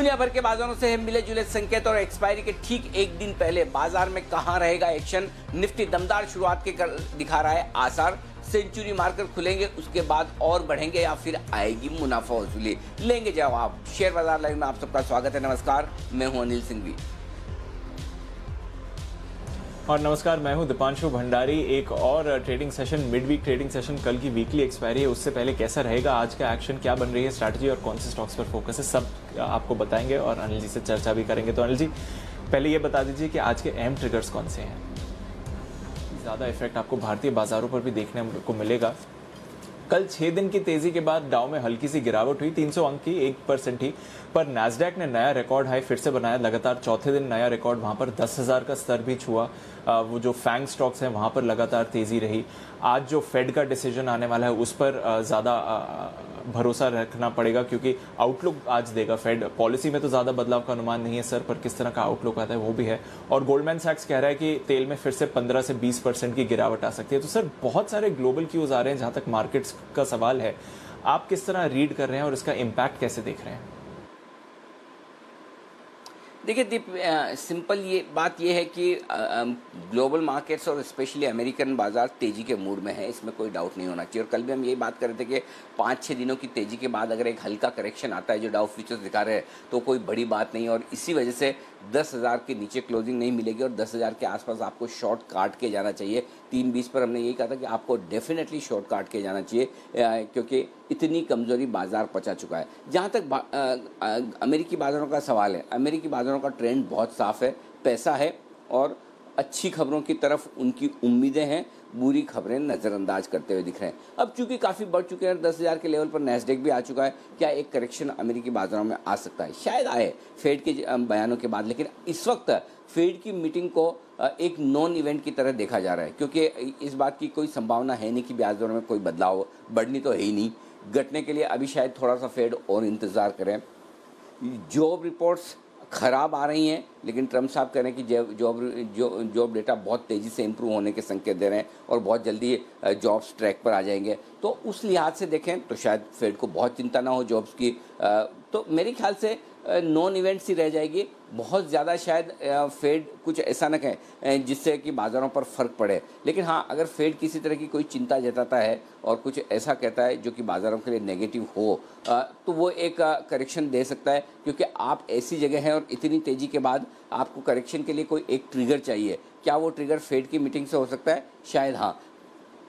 दुनिया भर के बाजारों से मिले जुले संकेत और एक्सपायरी के ठीक एक दिन पहले बाजार में कहां रहेगा एक्शन। निफ्टी दमदार शुरुआत के दिखा रहा है आसार। सेंचुरी मारकर खुलेंगे, उसके बाद और बढ़ेंगे या फिर आएगी मुनाफा वसूली, लेंगे जवाब। शेयर बाजार लाइव में आप सबका स्वागत है। नमस्कार, मैं हूं अनिल सिंघवी और नमस्कार, मैं हूं दीपांशु भंडारी। एक और trading session, mid week trading session, कल की वीकली एक्सपायरी है, उससे पहले कैसा रहेगा, आज का एक्शन क्या बन रही है, स्ट्रैटेजी और कौन से स्टॉक्स पर फोकस है, सब आपको बताएंगे और अनिल जी से चर्चा भी करेंगे। तो अनिल जी, पहले ये बता दीजिए कि आज के अहम ट्रिगर्स कौन से हैं। ज़्यादा इफेक्ट आपको भारतीय बाजारों पर भी देखने को मिलेगा। कल 6 दिन की तेजी के बाद डाउ में हल्की सी गिरावट हुई, 300 अंक की, 1% ही, पर नैस्डैक ने नया रिकॉर्ड हाई फिर से बनाया। लगातार चौथे दिन नया रिकॉर्ड, वहां पर 10,000 का स्तर भी छुआ। वो जो फैंग स्टॉक्स हैं वहां पर लगातार तेजी रही। आज जो फेड का डिसीजन आने वाला है उस पर ज़्यादा भरोसा रखना पड़ेगा, क्योंकि आउटलुक आज देगा फेड। पॉलिसी में तो ज़्यादा बदलाव का अनुमान नहीं है सर, पर किस तरह का आउटलुक आता है वो भी है। और गोल्डमैन सैक्स कह रहा है कि तेल में फिर से 15 से 20% की गिरावट आ सकती है। तो सर, बहुत सारे ग्लोबल क्यूज आ रहे हैं। जहाँ तक मार्केट्स का सवाल है, आप किस तरह रीड कर रहे हैं और इसका इम्पैक्ट कैसे देख रहे हैं? देखिए दीप, सिंपल ये बात ये है कि ग्लोबल मार्केट्स और स्पेशली अमेरिकन बाजार तेजी के मूड में है, इसमें कोई डाउट नहीं होना चाहिए। और कल भी हम यही बात कर रहे थे कि 5-6 दिनों की तेजी के बाद अगर एक हल्का करेक्शन आता है जो डाउ फ्यूचर्स दिखा रहे हैं तो कोई बड़ी बात नहीं। और इसी वजह से 10,000 के नीचे क्लोजिंग नहीं मिलेगी और 10,000 के आसपास आपको शॉर्ट काट के जाना चाहिए। 3:20 पर हमने यही कहा था कि आपको डेफिनेटली शॉर्ट काट के जाना चाहिए, क्योंकि इतनी कमजोरी बाजार पचा चुका है। जहाँ तक अमेरिकी बाजारों का सवाल है, अमेरिकी बाजारों का ट्रेंड बहुत साफ है, पैसा है और अच्छी खबरों की तरफ उनकी उम्मीदें हैं, बुरी खबरें नज़रअंदाज करते हुए दिख रहे हैं। अब चूंकि काफ़ी बढ़ चुके हैं, 10,000 के लेवल पर नैस्डैक भी आ चुका है, क्या एक करेक्शन अमेरिकी बाजारों में आ सकता है? शायद आए फेड के बयानों के बाद, लेकिन इस वक्त फेड की मीटिंग को एक नॉन इवेंट की तरह देखा जा रहा है, क्योंकि इस बात की कोई संभावना है नहीं कि ब्याज दरों में कोई बदलाव हो। बढ़नी तो है ही नहीं, घटने के लिए अभी शायद थोड़ा सा फेड और इंतज़ार करें। जॉब रिपोर्ट्स खराब आ रही हैं, लेकिन ट्रम्प साहब कह रहे हैं कि जॉब डेटा बहुत तेज़ी से इंप्रूव होने के संकेत दे रहे हैं और बहुत जल्दी जॉब्स ट्रैक पर आ जाएंगे। तो उस लिहाज से देखें तो शायद फेड को बहुत चिंता ना हो जॉब्स की। तो मेरे ख्याल से नॉन इवेंट सी रह जाएगी। बहुत ज़्यादा शायद फेड कुछ ऐसा न कहे जिससे कि बाज़ारों पर फ़र्क पड़े, लेकिन हाँ, अगर फेड किसी तरह की कोई चिंता जताता है और कुछ ऐसा कहता है जो कि बाज़ारों के लिए नेगेटिव हो, तो वो एक करेक्शन दे सकता है। क्योंकि आप ऐसी जगह हैं और इतनी तेज़ी के बाद आपको करेक्शन के लिए कोई एक ट्रिगर चाहिए। क्या वो ट्रिगर फेड की मीटिंग से हो सकता है? शायद हाँ।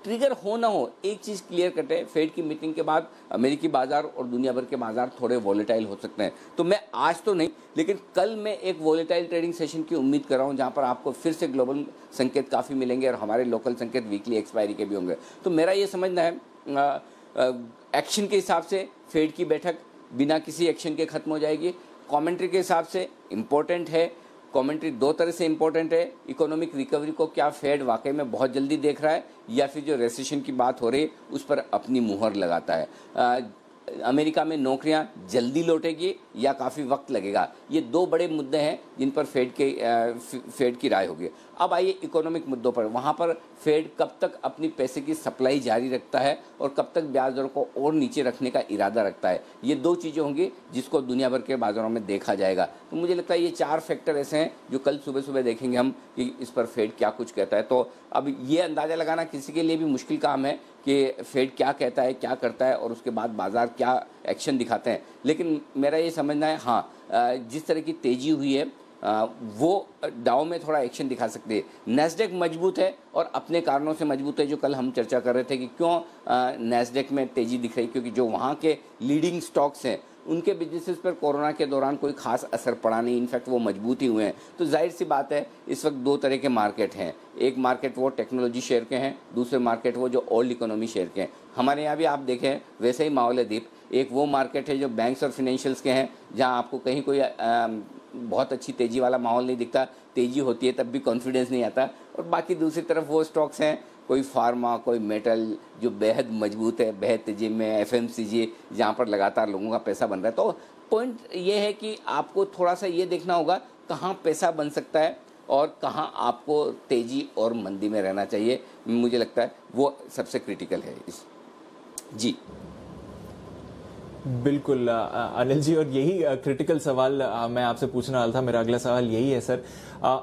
ट्रिगर हो ना हो, एक चीज़ क्लियर कट है, फेड की मीटिंग के बाद अमेरिकी बाजार और दुनिया भर के बाजार थोड़े वॉलेटाइल हो सकते हैं। तो मैं आज तो नहीं, लेकिन कल मैं एक वॉलेटाइल ट्रेडिंग सेशन की उम्मीद कर रहा हूं, जहां पर आपको फिर से ग्लोबल संकेत काफ़ी मिलेंगे और हमारे लोकल संकेत वीकली एक्सपायरी के भी होंगे। तो मेरा ये समझना है एक्शन के हिसाब से फेड की बैठक बिना किसी एक्शन के खत्म हो जाएगी। कॉमेंट्री के हिसाब से इम्पोर्टेंट है। कमेंट्री दो तरह से इंपॉर्टेंट है। इकोनॉमिक रिकवरी को क्या फेड वाकई में बहुत जल्दी देख रहा है, या फिर जो रेसेशन की बात हो रही है उस पर अपनी मुहर लगाता है। अमेरिका में नौकरियां जल्दी लौटेगी या काफ़ी वक्त लगेगा, ये दो बड़े मुद्दे हैं जिन पर फेड की राय होगी। अब आइए इकोनॉमिक मुद्दों पर। वहाँ पर फेड कब तक अपनी पैसे की सप्लाई जारी रखता है और कब तक ब्याज दरों को और नीचे रखने का इरादा रखता है, ये दो चीज़ें होंगी जिसको दुनिया भर के बाजारों में देखा जाएगा। तो मुझे लगता है ये 4 फैक्टर ऐसे हैं जो कल सुबह सुबह देखेंगे हम कि इस पर फेड क्या कुछ कहता है। तो अब ये अंदाज़ा लगाना किसी के लिए भी मुश्किल काम है कि फेड क्या कहता है, क्या करता है और उसके बाद बाजार क्या एक्शन दिखाते हैं। लेकिन मेरा ये समझना है, हाँ, जिस तरह की तेज़ी हुई है वो डाउ में थोड़ा एक्शन दिखा सकते हैं। नैस्डैक मजबूत है और अपने कारणों से मजबूत है, जो कल हम चर्चा कर रहे थे कि क्यों नैस्डैक में तेज़ी दिख रही, क्योंकि जो वहाँ के लीडिंग स्टॉक्स हैं उनके बिजनेसेस पर कोरोना के दौरान कोई खास असर पड़ा नहीं, इनफैक्ट वो मजबूत ही हुए हैं। तो जाहिर सी बात है, इस वक्त दो तरह के मार्केट हैं। एक मार्केट वो टेक्नोलॉजी शेयर के हैं, दूसरे मार्केट वो जो ओल्ड इकोनॉमी शेयर के हैं। हमारे यहाँ भी आप देखें वैसे ही माहौल है दीप। एक वो मार्केट है जो बैंक्स और फाइनेंशियल्स के हैं, जहाँ आपको कहीं कोई बहुत अच्छी तेज़ी वाला माहौल नहीं दिखता, तेज़ी होती है तब भी कॉन्फिडेंस नहीं आता। और बाकी दूसरी तरफ वो स्टॉक्स हैं, कोई फार्मा, कोई मेटल, जो बेहद मजबूत है, बेहद तेजी में, एफएमसीजी, जहाँ पर लगातार लोगों का पैसा बन रहा है। तो पॉइंट ये है कि आपको थोड़ा सा ये देखना होगा कहाँ पैसा बन सकता है और कहाँ आपको तेज़ी और मंदी में रहना चाहिए। मुझे लगता है वो सबसे क्रिटिकल है इस। जी बिल्कुल अनिल जी, और यही क्रिटिकल सवाल मैं आपसे पूछने वाला था। मेरा अगला सवाल यही है सर।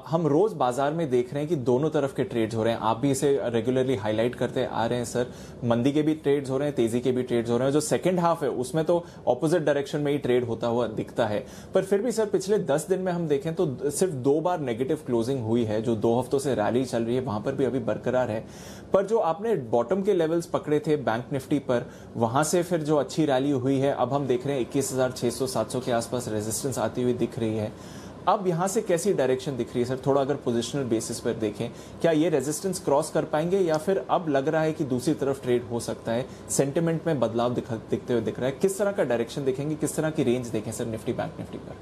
हम रोज बाजार में देख रहे हैं कि दोनों तरफ के ट्रेड्स हो रहे हैं, आप भी इसे रेगुलरली हाईलाइट करते आ रहे हैं सर। मंदी के भी ट्रेड्स हो रहे हैं, तेजी के भी ट्रेड्स हो रहे हैं। जो सेकंड हाफ है उसमें तो ऑपोजिट डायरेक्शन में ही ट्रेड होता हुआ दिखता है। पर फिर भी सर पिछले 10 दिन में हम देखें तो सिर्फ 2 बार नेगेटिव क्लोजिंग हुई है। जो 2 हफ्तों से रैली चल रही है वहां पर भी अभी बरकरार है। पर जो आपने बॉटम के लेवल्स पकड़े थे बैंक निफ्टी पर, वहां से फिर जो अच्छी रैली हुई है, अब हम देख रहे हैं 21,600-700 के आसपास रेजिस्टेंस आती हुई दिख रही है। अब यहां से कैसी डायरेक्शन दिख रही है सर? थोड़ा अगर पोजिशनल बेसिस पर देखें, क्या ये रेजिस्टेंस क्रॉस कर पाएंगे या फिर अब लग रहा है कि दूसरी तरफ ट्रेड हो सकता है? सेंटिमेंट में बदलाव दिखते हुए दिख रहा है। किस तरह का डायरेक्शन देखेंगे, किस तरह की रेंज देखें सर निफ्टी बैंक निफ्टी पर?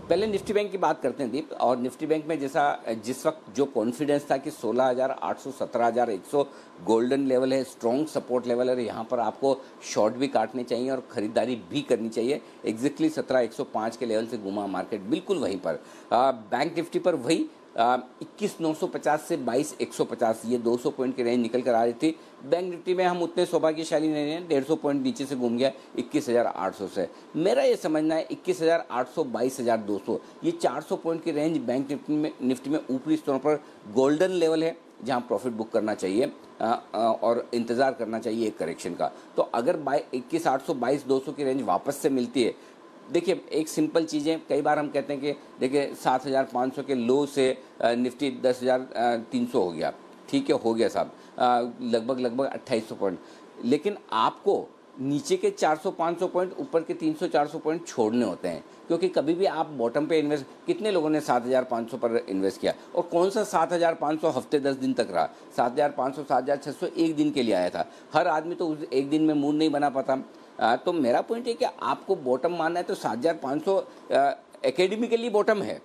पहले निफ्टी बैंक की बात करते हैं दीप। और निफ्टी बैंक में जैसा जिस वक्त जो कॉन्फिडेंस था कि 16,800 17,100 गोल्डन लेवल है, स्ट्रॉन्ग सपोर्ट लेवल है, यहाँ पर आपको शॉर्ट भी काटने चाहिए और ख़रीदारी भी करनी चाहिए। एग्जैक्टली 17,105 के लेवल से घुमा मार्केट, बिल्कुल वहीं पर। बैंक निफ्टी पर वही 21,950 से 22,150, ये 200 पॉइंट की रेंज निकल कर आ रही थी। बैंक निफ्टी में हम उतने सौभाग्यशाली नहीं हैं, 150 पॉइंट नीचे से घूम गया 21,800 से। मेरा ये समझना है 21,800 22,200 ये 400 पॉइंट की रेंज बैंक निफ्टी में ऊपरी स्तरों पर गोल्डन लेवल है, जहां प्रॉफिट बुक करना चाहिए और इंतज़ार करना चाहिए एक करेक्शन का। तो अगर 21,800 22,200 की रेंज वापस से मिलती है, देखिए एक सिंपल चीज़ें, कई बार हम कहते हैं कि देखिए 7,500 के लो से निफ्टी 10,300 हो गया, ठीक है, हो गया साहब, लगभग 2,800 पॉइंट। लेकिन आपको नीचे के 400-500 पॉइंट, ऊपर के 300-400 पॉइंट छोड़ने होते हैं, क्योंकि कभी भी आप बॉटम पे इन्वेस्ट, कितने लोगों ने 7,500 पर इन्वेस्ट किया, और कौन सा 7,500 हफ्ते 10 दिन तक रहा? 7,500 7,600 एक दिन के लिए आया था। हर आदमी तो उस एक दिन में मूड नहीं बना पाता। तो मेरा पॉइंट है कि आपको बॉटम मानना है तो 7,500 एकेडमिकली बॉटम है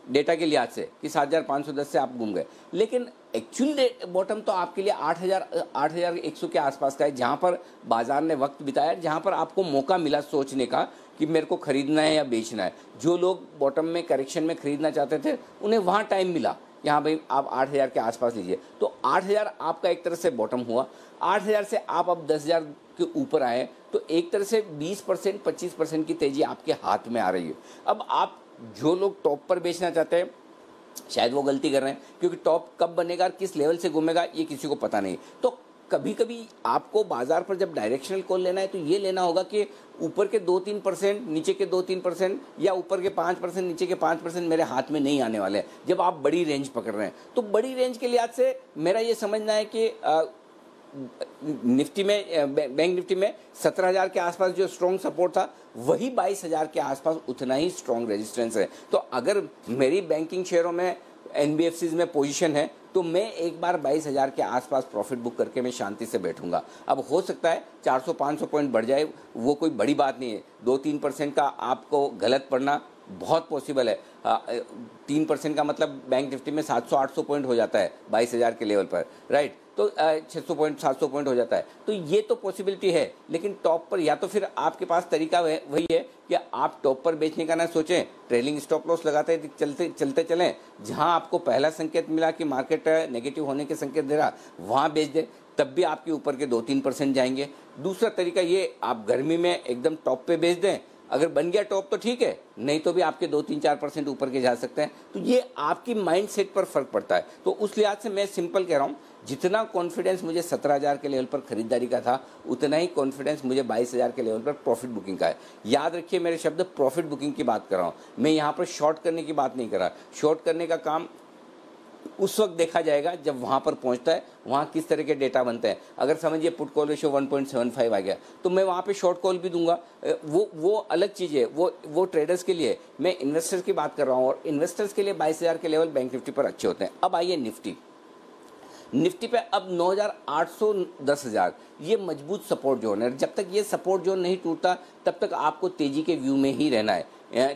डेटा के लिहाज से कि 7,510 से आप घूम गए, लेकिन एक्चुअल बॉटम तो आपके लिए 8,100 के आसपास का है, जहां पर बाजार ने वक्त बिताया, जहां पर आपको मौका मिला सोचने का कि मेरे को खरीदना है या बेचना है। जो लोग बॉटम में करेक्शन में खरीदना चाहते थे उन्हें वहां टाइम मिला, यहाँ भाई आप 8,000 के आसपास लीजिए। तो 8,000 आपका एक तरह से बॉटम हुआ। 8,000 से आप अब 10,000 के ऊपर आए तो एक तरह से 20% 25% की तेजी आपके हाथ में आ रही है। अब आप जो लोग टॉप पर बेचना चाहते हैं शायद वो गलती कर रहे हैं, क्योंकि टॉप कब बनेगा, किस लेवल से घूमेगा, ये किसी को पता नहीं। तो कभी कभी आपको बाजार पर जब डायरेक्शनल कॉल लेना है तो ये लेना होगा कि ऊपर के 2-3%, नीचे के 2-3%, या ऊपर के 5% नीचे के 5% मेरे हाथ में नहीं आने वाले हैं जब आप बड़ी रेंज पकड़ रहे हैं। तो बड़ी रेंज के लिहाज से मेरा ये समझना है कि निफ्टी में, बैंक निफ्टी में 17,000 के आसपास जो स्ट्रॉन्ग सपोर्ट था वही 22,000 के आसपास उतना ही स्ट्रॉन्ग रेजिस्टेंस है। तो अगर मेरी बैंकिंग शेयरों में, एनबीएफसीज में पोजीशन है तो मैं एक बार 22,000 के आसपास प्रॉफिट बुक करके मैं शांति से बैठूंगा। अब हो सकता है 400-500 पॉइंट बढ़ जाए, वो कोई बड़ी बात नहीं है। 2-3% का आपको गलत पड़ना बहुत पॉसिबल है। 3% का मतलब बैंक निफ्टी में 700-800 पॉइंट हो जाता है 22,000 के लेवल पर, राइट। तो 600 पॉइंट 700 पॉइंट हो जाता है, तो ये तो पॉसिबिलिटी है। लेकिन टॉप पर या तो फिर आपके पास तरीका वही है कि आप टॉप पर बेचने का ना सोचें, ट्रेलिंग स्टॉप लॉस लगाते चलते चलें। जहां आपको पहला संकेत मिला कि मार्केट नेगेटिव होने के संकेत दे रहा, वहां बेच दें, तब भी आपके ऊपर के 2-3% जाएंगे। दूसरा तरीका ये, आप गर्मी में एकदम टॉप पे बेच दें, अगर बन गया टॉप तो ठीक है, नहीं तो भी आपके 2-3-4% ऊपर के जा सकते हैं। तो ये आपकी माइंड सेट पर फर्क पड़ता है। तो उस लिहाज से मैं सिंपल कह रहा हूँ, जितना कॉन्फिडेंस मुझे 17,000 के लेवल पर खरीदारी का था, उतना ही कॉन्फिडेंस मुझे 22,000 के लेवल पर प्रॉफिट बुकिंग का है। याद रखिए मेरे शब्द, प्रॉफिट बुकिंग की बात कर रहा हूँ, मैं यहाँ पर शॉर्ट करने की बात नहीं कर रहा। शॉर्ट करने का काम उस वक्त देखा जाएगा जब वहां पर पहुंचता है, वहां किस तरह के डेटा बनते हैं। अगर समझिए पुट कॉल रेशियो 1.75 आ गया तो मैं वहां पे शॉर्ट कॉल भी दूंगा, वो अलग चीज़ है, वो ट्रेडर्स के लिए। मैं इन्वेस्टर्स की बात कर रहा हूं, और इन्वेस्टर्स के लिए 22,000 के लेवल बैंक निफ्टी पर अच्छे होते हैं। अब आइए निफ्टी पे अब 9,800 10,000 ये मजबूत सपोर्ट जोन है। जब तक ये सपोर्ट जोन नहीं टूटता तब तक आपको तेजी के व्यू में ही रहना है।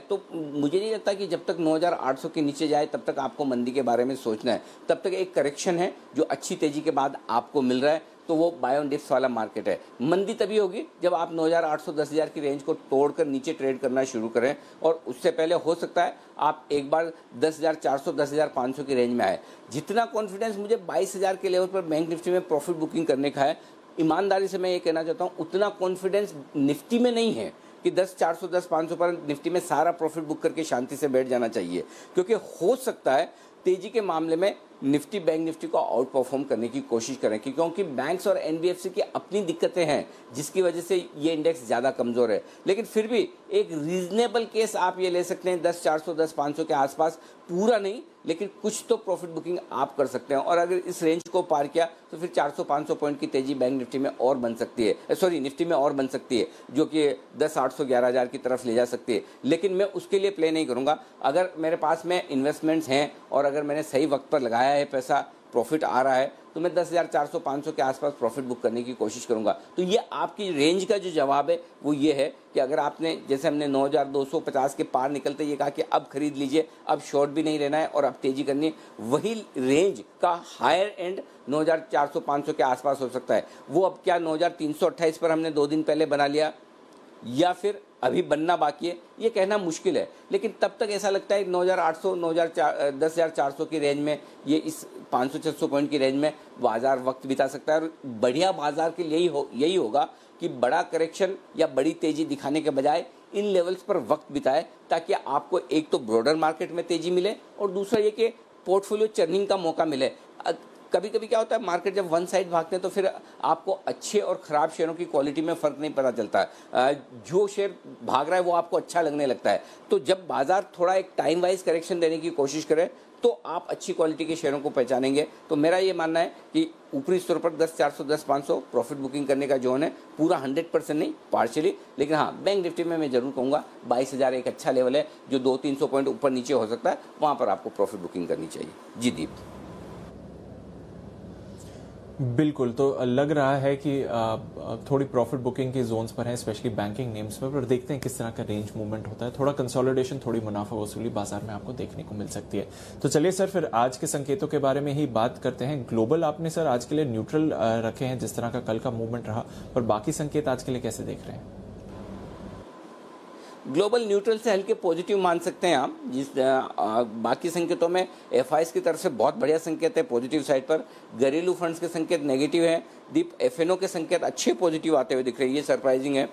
तो मुझे नहीं लगता कि जब तक 9,800 के नीचे जाए तब तक आपको मंदी के बारे में सोचना है। तब तक एक करेक्शन है जो अच्छी तेजी के बाद आपको मिल रहा है, तो वो बाय ऑन डिप्स वाला मार्केट है। मंदी तभी होगी जब आप 9,800 10,000 की रेंज को तोड़कर नीचे ट्रेड करना शुरू करें, और उससे पहले हो सकता है आप एक बार 10,400 10,500 की रेंज में आए। जितना कॉन्फिडेंस मुझे 22,000 के लेवल पर बैंक निफ्टी में प्रॉफिट बुकिंग करने का है, ईमानदारी से मैं ये कहना चाहता हूँ उतना कॉन्फिडेंस निफ्टी में नहीं है कि 10,400 10,500 पर निफ्टी में सारा प्रॉफिट बुक करके शांति से बैठ जाना चाहिए, क्योंकि हो सकता है तेजी के मामले में निफ्टी बैंक निफ्टी को आउट परफॉर्म करने की कोशिश करें, क्योंकि बैंक्स और एनबीएफसी की अपनी दिक्कतें हैं जिसकी वजह से ये इंडेक्स ज़्यादा कमज़ोर है। लेकिन फिर भी एक रीजनेबल केस आप ये ले सकते हैं 10,400 10,500 के आसपास, पूरा नहीं लेकिन कुछ तो प्रॉफिट बुकिंग आप कर सकते हैं। और अगर इस रेंज को पार किया तो फिर 400-500 पॉइंट की तेजी बैंक निफ्टी में और बन सकती है, सॉरी निफ्टी में और बन सकती है, जो कि 10,800 11,000 की तरफ ले जा सकती है। लेकिन मैं उसके लिए प्ले नहीं करूँगा। अगर मेरे पास में इन्वेस्टमेंट्स हैं और अगर मैंने सही वक्त पर लगाया है पैसा, प्रॉफिट आ रहा है, तो मैं 10,400 500 के आसपास प्रॉफिट बुक करने की कोशिश करूंगा। तो ये आपकी रेंज का जो जवाब है वो ये है कि अगर आपने, जैसे हमने 9,250 के पार निकलते ये कहा कि अब खरीद लीजिए, अब शॉर्ट भी नहीं रहना है और अब तेजी करनी है, वही रेंज का हायर एंड 9,400 500 के आसपास हो सकता है। वो अब क्या 9,328 पर हमने 2 दिन पहले बना लिया या फिर अभी बनना बाकी है, ये कहना मुश्किल है। लेकिन तब तक ऐसा लगता है 9,800 10,400 की रेंज में, ये इस 500-600 पॉइंट की रेंज में बाजार वक्त बिता सकता है। और बढ़िया बाजार के लिए यही होगा कि बड़ा करेक्शन या बड़ी तेजी दिखाने के बजाय इन लेवल्स पर वक्त बिताए, ताकि आपको एक तो ब्रॉडर मार्केट में तेजी मिले और दूसरा ये कि पोर्टफोलियो चर्निंग का मौका मिले। कभी कभी क्या होता है, मार्केट जब वन साइड भागते हैं तो फिर आपको अच्छे और ख़राब शेयरों की क्वालिटी में फ़र्क नहीं पता चलता है। जो शेयर भाग रहा है वो आपको अच्छा लगने लगता है। तो जब बाजार थोड़ा एक टाइम वाइज करेक्शन देने की कोशिश करे तो आप अच्छी क्वालिटी के शेयरों को पहचानेंगे। तो मेरा ये मानना है कि ऊपरी स्तर पर 10,400 10,500 प्रॉफिट बुकिंग करने का जोन है, पूरा 100% नहीं, पार्शियली। लेकिन हाँ, बैंक निफ्टी में मैं जरूर कहूँगा 22,000 एक अच्छा लेवल है, जो 200-300 पॉइंट ऊपर नीचे हो सकता है, वहाँ पर आपको प्रॉफिट बुकिंग करनी चाहिए। जी दीप। बिल्कुल, तो लग रहा है कि थोड़ी प्रॉफिट बुकिंग के जोन्स पर है, स्पेशली बैंकिंग नेम्स पर देखते हैं किस तरह का रेंज मूवमेंट होता है। थोड़ा कंसोलिडेशन, थोड़ी मुनाफा वसूली बाजार में आपको देखने को मिल सकती है। तो चलिए सर, फिर आज के संकेतों के बारे में ही बात करते हैं। ग्लोबल आपने सर आज के लिए न्यूट्रल रखे हैं, जिस तरह का कल का मूवमेंट रहा, और बाकी संकेत आज के लिए कैसे देख रहे हैं? ग्लोबल न्यूट्रल से हल्के पॉजिटिव मान सकते हैं आप। बाकी संकेतों में एफआईएस की तरफ से बहुत बढ़िया संकेत है पॉजिटिव साइड पर, घरेलू फंड्स के संकेत नेगेटिव है, दीप एफएनओ के संकेत अच्छे पॉजिटिव आते हुए दिख रहे हैं, ये सरप्राइजिंग है।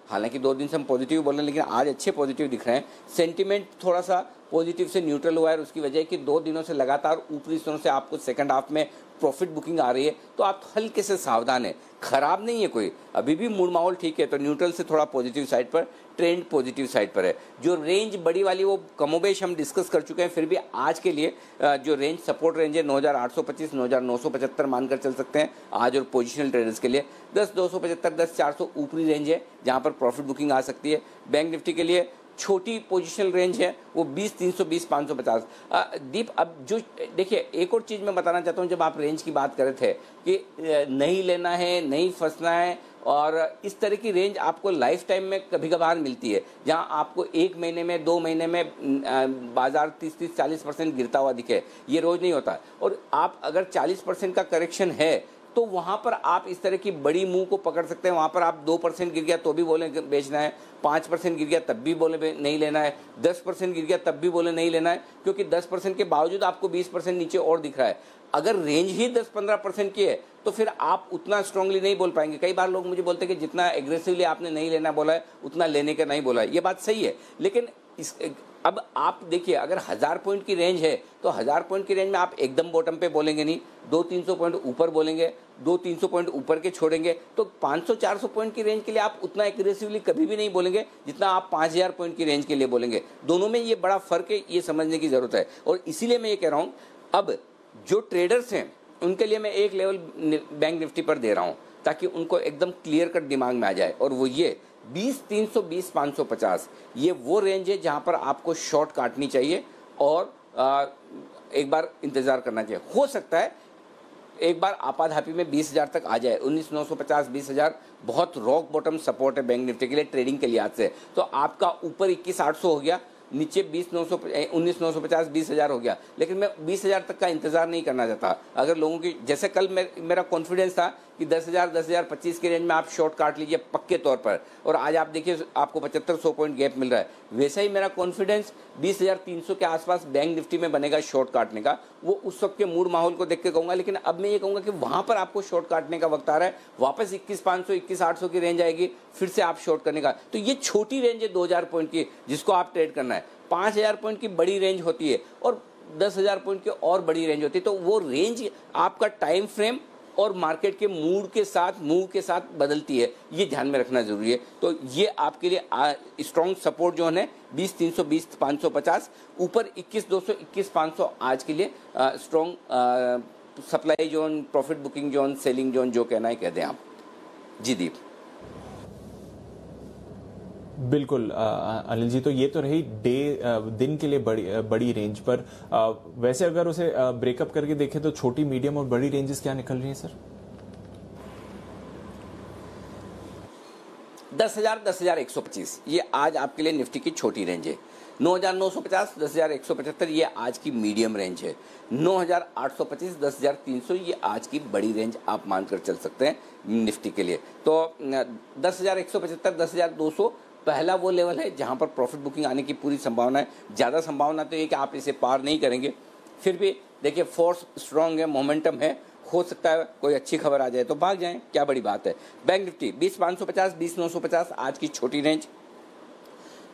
हालांकि 2 दिन से हम पॉजिटिव बोल रहे हैं लेकिन आज अच्छे पॉजिटिव दिख रहे हैं। सेंटिमेंट थोड़ा सा पॉजिटिव से न्यूट्रल हुआ है, और उसकी वजह है कि 2 दिनों से लगातार ऊपरी स्तरों से आपको सेकंड हाफ में प्रॉफिट बुकिंग आ रही है, तो आप हल्के से सावधान है। खराब नहीं है कोई, अभी भी मूड माहौल ठीक है। तो न्यूट्रल से थोड़ा पॉजिटिव साइड पर, ट्रेंड पॉजिटिव साइड पर है। जो रेंज बड़ी वाली वो कमोबेश हम डिस्कस कर चुके हैं, फिर भी आज के लिए जो रेंज सपोर्ट रेंज है 9,825 9,975 मानकर चल सकते हैं आज और पोजिशनल ट्रेडर्स के लिए। 10,275 10,400 ऊपरी रेंज है जहां पर प्रॉफिट बुकिंग आ सकती है। बैंक निफ्टी के लिए छोटी पोजिशनल रेंज है वो 20,300 20,550। दीप, अब जो देखिए, एक और चीज़ मैं बताना चाहता हूँ, जब आप रेंज की बात कर रहे थे कि नहीं लेना है, नहीं फंसना है, और इस तरह की रेंज आपको लाइफ टाइम में कभी कभार मिलती है, जहां आपको 1 महीने में 2 महीने में बाजार 30-30 40% गिरता हुआ दिखे, ये रोज नहीं होता। और आप अगर 40% का करेक्शन है तो वहां पर आप इस तरह की बड़ी मूव को पकड़ सकते हैं। वहां पर आप 2% गिर गया तो भी बोले बेचना है, 5% गिर गया तब भी बोले नहीं लेना है, 10% गिर गया तब भी बोले नहीं लेना है, क्योंकि 10% के बावजूद आपको 20% नीचे और दिख रहा है। अगर रेंज ही 10-15% की है तो फिर आप उतना स्ट्रांगली नहीं बोल पाएंगे। कई बार लोग मुझे बोलते हैं कि जितना एग्रेसिवली आपने नहीं लेना बोला है उतना लेने का नहीं बोला है, ये बात सही है। लेकिन अब आप देखिए, अगर 1000 पॉइंट की रेंज है तो 1000 पॉइंट की रेंज में आप एकदम बॉटम पे बोलेंगे नहीं, 200-300 पॉइंट ऊपर बोलेंगे, 200-300 पॉइंट ऊपर के छोड़ेंगे। तो 500-400 पॉइंट की रेंज के लिए आप उतना एग्रेसिवली कभी भी नहीं बोलेंगे जितना आप 5000 पॉइंट की रेंज के लिए बोलेंगे। दोनों में ये बड़ा फर्क है, ये समझने की जरूरत है। और इसीलिए मैं ये कह रहा हूँ, अब जो ट्रेडर्स हैं उनके लिए मैं एक लेवल बैंक निफ्टी पर दे रहा हूँ ताकि उनको एकदम क्लियर कट दिमाग में आ जाए, और वो ये 20,300 20,550 ये वो रेंज है जहां पर आपको शॉर्ट काटनी चाहिए और एक बार इंतजार करना चाहिए। हो सकता है एक बार आपाधापी में 20,000 तक आ जाए, 19,950 20,000 बहुत रॉक बॉटम सपोर्ट है बैंक निफ्टी के लिए ट्रेडिंग के लिहाज से। तो आपका ऊपर 21,800 हो गया, नीचे 19,950 20,000 हो गया, लेकिन मैं 20,000 तक का इंतजार नहीं करना चाहता। अगर लोगों की, जैसे कल मेरा कॉन्फिडेंस था कि 10,025 के रेंज में आप शॉर्ट काट लीजिए पक्के तौर पर, और आज आप देखिए आपको 7500 पॉइंट गैप मिल रहा है। वैसा ही मेरा कॉन्फिडेंस 20,300 के आसपास बैंक निफ्टी में बनेगा शॉर्ट काटने का। वो उस वक्त के मूड माहौल को देख के कहूँगा, लेकिन अब मैं ये कहूँगा कि वहाँ पर आपको शॉर्ट काटने का वक्त आ रहा है। वापस 21,500 21,800 की रेंज आएगी, फिर से आप शॉर्ट करने का। तो ये छोटी रेंज है 2,000 पॉइंट की जिसको आप ट्रेड करना है। 5,000 पॉइंट की बड़ी रेंज होती है और 10,000 पॉइंट की और बड़ी रेंज होती है। तो वो रेंज आपका टाइम फ्रेम और मार्केट के मूड के साथ, मूव के साथ बदलती है, ये ध्यान में रखना जरूरी है। तो ये आपके लिए स्ट्रॉन्ग सपोर्ट जोन है 20,300 20,550, ऊपर 21,200 21,500 आज के लिए strong supply zone, profit booking zone, selling zone, जो कहना है कह दें आप। जी दीप। बिल्कुल अनिल जी, तो ये तो रही दिन के लिए बड़ी रेंज पर। वैसे अगर उसे ब्रेकअप करके देखें तो छोटी, मीडियम और बड़ी रेंजेस क्या निकल रही हैं सर? 10,000 10,125 ये आज आपके लिए निफ्टी की छोटी रेंज है। 9,950 10,175 ये आज की मीडियम रेंज है। 9,825 10,300 ये आज की बड़ी रेंज आप मानकर चल सकते हैं निफ्टी के लिए। तो 10,175 10,200 पहला वो लेवल है जहां पर प्रॉफिट बुकिंग आने की पूरी संभावना है। ज़्यादा संभावना तो ये कि आप इसे पार नहीं करेंगे, फिर भी देखिए फोर्स स्ट्रांग है, मोमेंटम है, हो सकता है कोई अच्छी खबर आ जाए तो भाग जाएं, क्या बड़ी बात है। बैंक निफ्टी 20,550 20,950 आज की छोटी रेंज,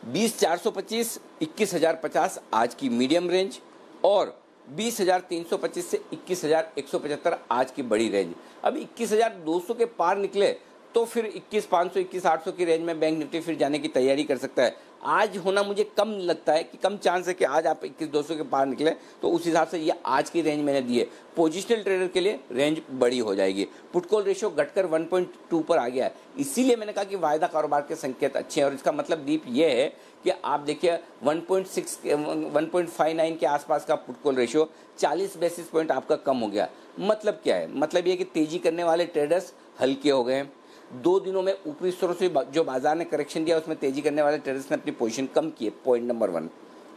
20,425 21,050 आज की मीडियम रेंज, और 20,325 से 21,175 आज की बड़ी रेंज। अब 21,200 के पार निकले तो फिर 21,500 21,800 की रेंज में बैंक निफ्टी फिर जाने की तैयारी कर सकता है। आज होना मुझे कम लगता है कि कम चांस है कि आज आप 21,200 के पार निकले, तो उस हिसाब से ये आज की रेंज मैंने दी है। पोजिशनल ट्रेडर के लिए रेंज बड़ी हो जाएगी। पुट कॉल रेशियो घटकर 1.2 पर आ गया है, इसीलिए मैंने कहा कि वायदा कारोबार के संकेत अच्छे हैं। और इसका मतलब दीप ये है कि आप देखिए 1.59 के आसपास का put call ratio 40 basis point आपका कम हो गया। मतलब क्या है? मतलब ये कि तेजी करने वाले ट्रेडर्स हल्के हो गए हैं। 2 दिनों में ऊपरी स्तरों से जो बाजार ने करेक्शन दिया उसमें तेजी करने वाले ट्रेडर्स ने अपनी पोजीशन कम की है। Point number 1।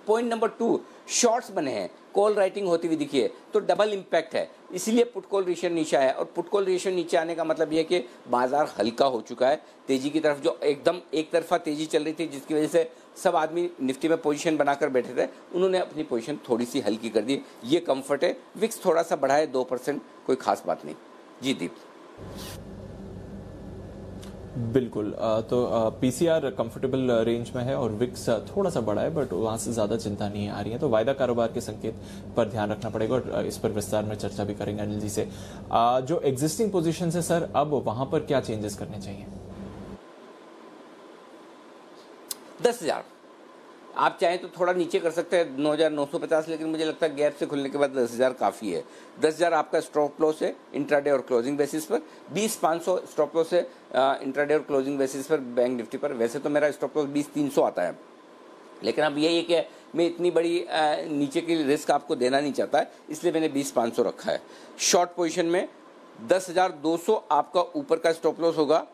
Point number 2, shorts बने हैं, कॉल राइटिंग होती हुई दिखी है, तो डबल इंपैक्ट है, इसीलिए पुट कॉल रेशियो नीचे आया। और पुट कॉल रेशियो नीचे आने का मतलब यह कि बाजार हल्का हो चुका है तेजी की तरफ। जो एकदम एक तरफा तेजी चल रही थी जिसकी वजह से सब आदमी निफ्टी में पोजीशन बनाकर बैठे थे, उन्होंने अपनी पोजीशन थोड़ी सी हल्की कर दी। ये कंफर्ट है। विक्स थोड़ा सा बढ़ा है 2%, कोई खास बात नहीं। जी दीप। बिल्कुल, तो पीसीआर कंफर्टेबल रेंज में है और विक्स थोड़ा सा बड़ा है, बट वहां से ज्यादा चिंता नहीं आ रही है। तो वायदा कारोबार के संकेत पर ध्यान रखना पड़ेगा और इस पर विस्तार में चर्चा भी करेंगे अनिल जी से। जो एग्जिस्टिंग पोजीशन है सर, अब वहां पर क्या चेंजेस करने चाहिए? 10,000 आप चाहें तो थोड़ा नीचे कर सकते हैं 9,950, लेकिन मुझे लगता है गैप से खुलने के बाद 10,000 काफ़ी है। 10,000 आपका स्टॉप लॉस है इंट्राडे और क्लोजिंग बेसिस पर। 20,500 स्टॉप लॉस है इंट्राडे और क्लोजिंग बेसिस पर बैंक निफ्टी पर। वैसे तो मेरा स्टॉप लॉस 20,300 आता है, लेकिन अब यही है कि मैं इतनी बड़ी नीचे की रिस्क आपको देना नहीं चाहता है, इसलिए मैंने 20,500 रखा है। शॉर्ट पोजीशन में 10,200 आपका ऊपर का स्टॉप लॉस होगा।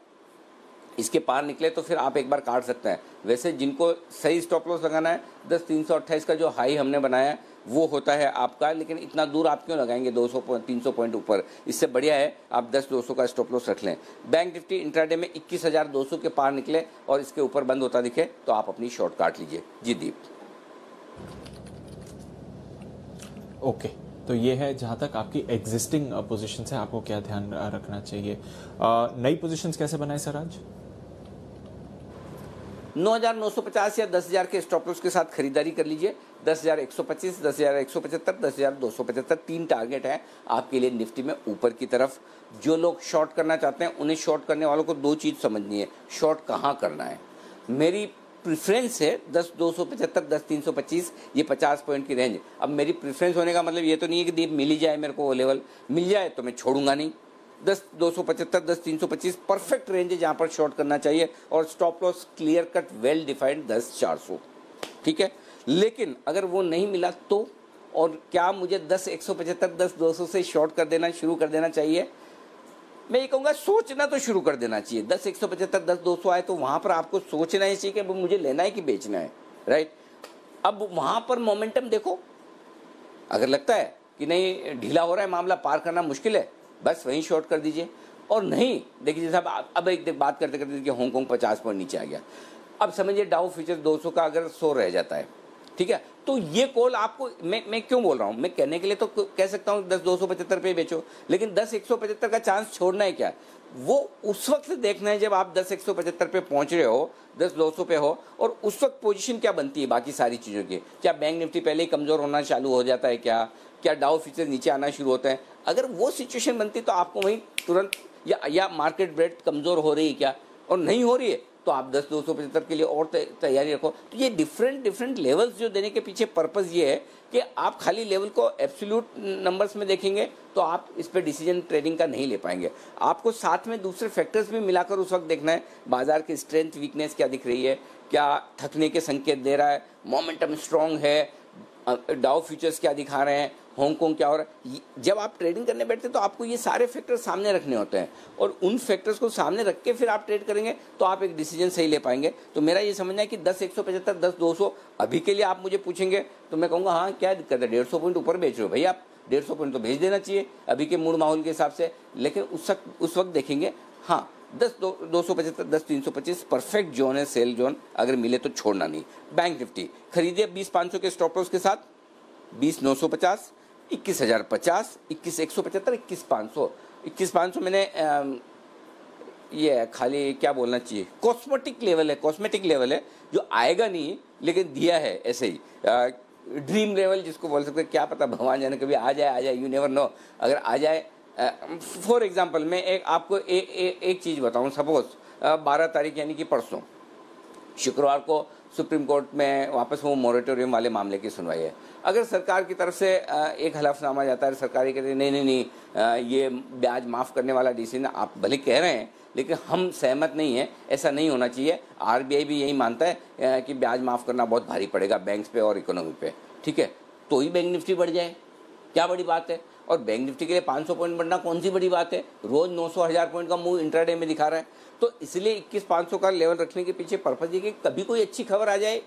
इसके पार निकले तो फिर आप एक बार काट सकते हैं। वैसे जिनको सही स्टॉप लॉस लगाना है 10,328 का जो हाई हमने बनाया है वो होता है आपका, लेकिन इतना दूर आप क्यों लगाएंगे 200-300 पॉइंट ऊपर? इससे बढ़िया है आप 10,200 का स्टॉप लॉस रख लें। बैंक निफ्टी इंट्राडे में 21,200 के पार निकले और इसके ऊपर बंद होता दिखे तो आप अपनी शॉर्ट काट लीजिए। जी दीप। ओके, तो ये है जहां तक आपकी एग्जिस्टिंग पोजीशंस है, आपको क्या ध्यान रखना चाहिए। नई पोजीशंस कैसे बनाए सर आज? 9,950 या 10,000 के स्टॉप लॉस के साथ खरीदारी कर लीजिए। 10,125 10,175 10,275 3 टारगेट है आपके लिए निफ्टी में ऊपर की तरफ। जो लोग शॉर्ट करना चाहते हैं उन्हें शॉर्ट करने वालों को 2 चीज़ समझनी है, शॉर्ट कहाँ करना है। मेरी प्रेफरेंस है 10,275 10,325, ये 50 पॉइंट की रेंज। अब मेरी प्रेफरेंस होने का मतलब ये तो नहीं है कि दीप मिल ही जाए मेरे को वो लेवल, मिल जाए तो मैं छोड़ूंगा नहीं। 10,275 10,325 परफेक्ट रेंज है जहां पर शॉर्ट करना चाहिए, और stop loss clear cut well defined 10,400, ठीक है। लेकिन अगर वो नहीं मिला तो, और क्या मुझे 10,175 10,200 से शॉर्ट कर देना शुरू कर देना चाहिए? मैं ये कहूँगा सोचना तो शुरू कर देना चाहिए। 10,175 10,200 आए तो वहां पर आपको सोचना ही चाहिए कि मुझे लेना है कि बेचना है, राइट। अब वहां पर मोमेंटम देखो, अगर लगता है कि नहीं ढीला हो रहा है मामला, पार करना मुश्किल है, बस वहीं शॉर्ट कर दीजिए। और नहीं देखिए, जैसे अब एक बात करते करते कि हांगकांग 50 पॉइंट नीचे आ गया, अब समझिए डाउ फ्यूचर 200 का अगर 100 रह जाता है, ठीक है, तो ये कॉल आपको मैं क्यों बोल रहा हूँ, मैं कहने के लिए तो कह सकता हूँ 10-275 पे बेचो, लेकिन 10-175 का चांस छोड़ना है क्या, वो उस वक्त देखना है जब आप 10-175 पे पहुंच रहे हो, 10-200 पे हो, और उस वक्त पोजीशन क्या बनती है बाकी सारी चीज़ों की। क्या बैंक निफ्टी पहले ही कमज़ोर होना चालू हो जाता है, क्या डाउ फ्यूचर नीचे आना शुरू होता है, अगर वो सिचुएशन बनती तो आपको वहीं तुरंत या मार्केट ब्रेड कमज़ोर हो रही है क्या, और नहीं हो रही है तो आप 10-275 के लिए और तैयारी रखो। तो ये डिफरेंट लेवल्स जो देने के पीछे पर्पज़ ये है कि आप खाली लेवल को एब्सोल्यूट नंबर्स में देखेंगे तो आप इस पर डिसीजन ट्रेडिंग का नहीं ले पाएंगे। आपको साथ में दूसरे फैक्टर्स भी मिलाकर उस वक्त देखना है, बाजार की स्ट्रेंथ वीकनेस क्या दिख रही है, क्या थकने के संकेत दे रहा है, मोमेंटम स्ट्रांग है, डाउ फ्यूचर्स क्या दिखा रहे हैं, हांगकांग क्या हो रहा है। जब आप ट्रेडिंग करने बैठते हैं तो आपको ये सारे फैक्टर्स सामने रखने होते हैं, और उन फैक्टर्स को सामने रख के फिर आप ट्रेड करेंगे तो आप एक डिसीजन सही ले पाएंगे। तो मेरा ये समझना है कि 10-175, 10-200 अभी के लिए आप मुझे पूछेंगे तो मैं कहूँगा हाँ क्या दिक्कत है, 150 पॉइंट ऊपर बेच रहे हो भाई, आप 150 पॉइंट तो भेज देना चाहिए अभी के मूड माहौल के हिसाब से, लेकिन उस वक्त देखेंगे हाँ 10-275, 10-325 परफेक्ट जोन है, सेल जोन, अगर मिले तो छोड़ना नहीं। बैंक निफ्टी खरीदिए 20,500 के स्टॉप लॉस के साथ, 20,950, 21,050, 21,175, 21,500, 21,500 मैंने ये खाली क्या बोलना चाहिए, कॉस्मेटिक लेवल है जो आएगा नहीं लेकिन दिया है ऐसे ही, ड्रीम लेवल जिसको बोल सकते हैं, क्या पता भगवान जाने कभी आ जाए, यू नेवर नो, अगर आ जाए। फॉर एग्जाम्पल मैं आपको एक चीज़ बताऊं, सपोज 12 तारीख यानी कि परसों शुक्रवार को सुप्रीम कोर्ट में वापस वो मोरेटोरियम वाले मामले की सुनवाई है। अगर सरकार की तरफ से एक हलफनामा जाता है, सरकार कहती है नहीं, ये ब्याज माफ़ करने वाला डिसीजन आप भले कह रहे हैं लेकिन हम सहमत नहीं है, ऐसा नहीं होना चाहिए, आरबीआई भी यही मानता है कि ब्याज माफ़ करना बहुत भारी पड़ेगा बैंक्स पे और इकोनॉमी पे, ठीक है, तो ही बैंक निफ्टी बढ़ जाए, क्या बड़ी बात है। और बैंक निफ्टी के लिए 500 पॉइंट बढ़ना कौन सी बड़ी बात है, रोज 900-1000 पॉइंट का मूव इंट्राडे में दिखा रहा है। तो इसलिए 21,500 का लेवल रखने के पीछे पर्पज ये कि कभी कोई अच्छी खबर आ जाए,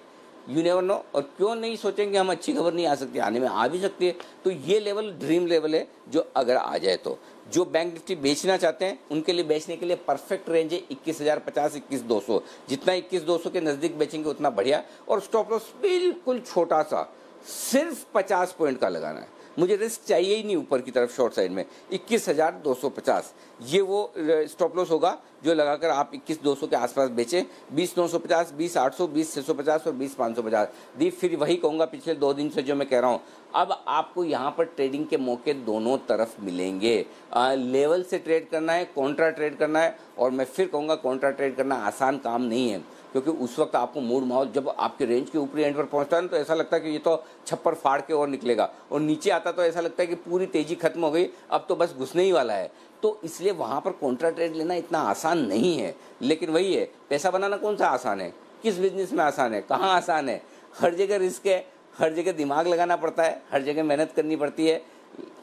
यू नेवर नो, और क्यों नहीं सोचेंगे हम अच्छी खबर नहीं आ सकती, आने में आ भी सकती है। तो ये लेवल ड्रीम लेवल है जो अगर आ जाए तो जो बैंक निफ्टी बेचना चाहते हैं उनके लिए बेचने के लिए परफेक्ट रेंज है 21,050, 21,200, जितना 21,200 के नज़दीक बेचेंगे उतना बढ़िया। और स्टॉप लॉस बिल्कुल छोटा सा, सिर्फ 50 पॉइंट का लगाना है, मुझे रिस्क चाहिए ही नहीं ऊपर की तरफ शॉर्ट साइड में। 21,250 ये वो स्टॉप लॉस होगा जो लगाकर आप 21,200 के आसपास बेचें। 20,950, 20,800, 20,650 और 20,550 दी। फिर वही कहूँगा पिछले 2 दिन से जो मैं कह रहा हूँ, अब आपको यहाँ पर ट्रेडिंग के मौके दोनों तरफ मिलेंगे। लेवल से ट्रेड करना है, कॉन्ट्रा ट्रेड करना है, और मैं फिर कहूँगा कॉन्ट्रा ट्रेड करना आसान काम नहीं है, क्योंकि उस वक्त आपको मूड माहौल जब आपके रेंज के ऊपरी एंड पर पहुंचता है तो ऐसा लगता है कि ये तो छप्पर फाड़ के और निकलेगा, और नीचे आता तो ऐसा लगता है कि पूरी तेजी खत्म हो गई, अब तो बस घुसने ही वाला है। तो इसलिए वहाँ पर कॉन्ट्रा ट्रेड लेना इतना आसान नहीं है। लेकिन वही है, पैसा बनाना कौन सा आसान है, किस बिजनेस में आसान है, कहाँ आसान है, हर जगह रिस्क है, हर जगह दिमाग लगाना पड़ता है, हर जगह मेहनत करनी पड़ती है।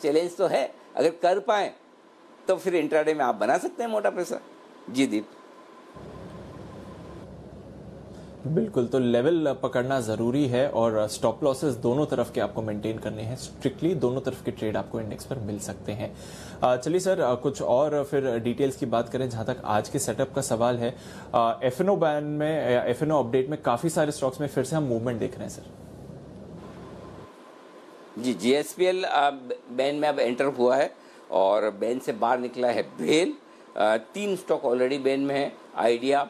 चैलेंज तो है, अगर कर पाएँ तो फिर इंट्राडे में आप बना सकते हैं मोटा पैसा। जी दीप, बिल्कुल, तो लेवल पकड़ना ज़रूरी है और स्टॉप लॉसेस दोनों तरफ के आपको मेंटेन करने हैं, स्ट्रिक्टली दोनों तरफ के ट्रेड आपको इंडेक्स पर मिल सकते हैं। चलिए सर, कुछ और फिर डिटेल्स की बात करें। जहां तक आज के सेटअप का सवाल है, एफएनओ बैन में, एफएनओ अपडेट में काफ़ी सारे स्टॉक्स में फिर से हम मूवमेंट देख रहे हैं सर। जी, जीएसपीएल बैन में अब एंटर हुआ है और बैन से बाहर निकला है बेल। 3 स्टॉक ऑलरेडी बैन में है, आइडिया,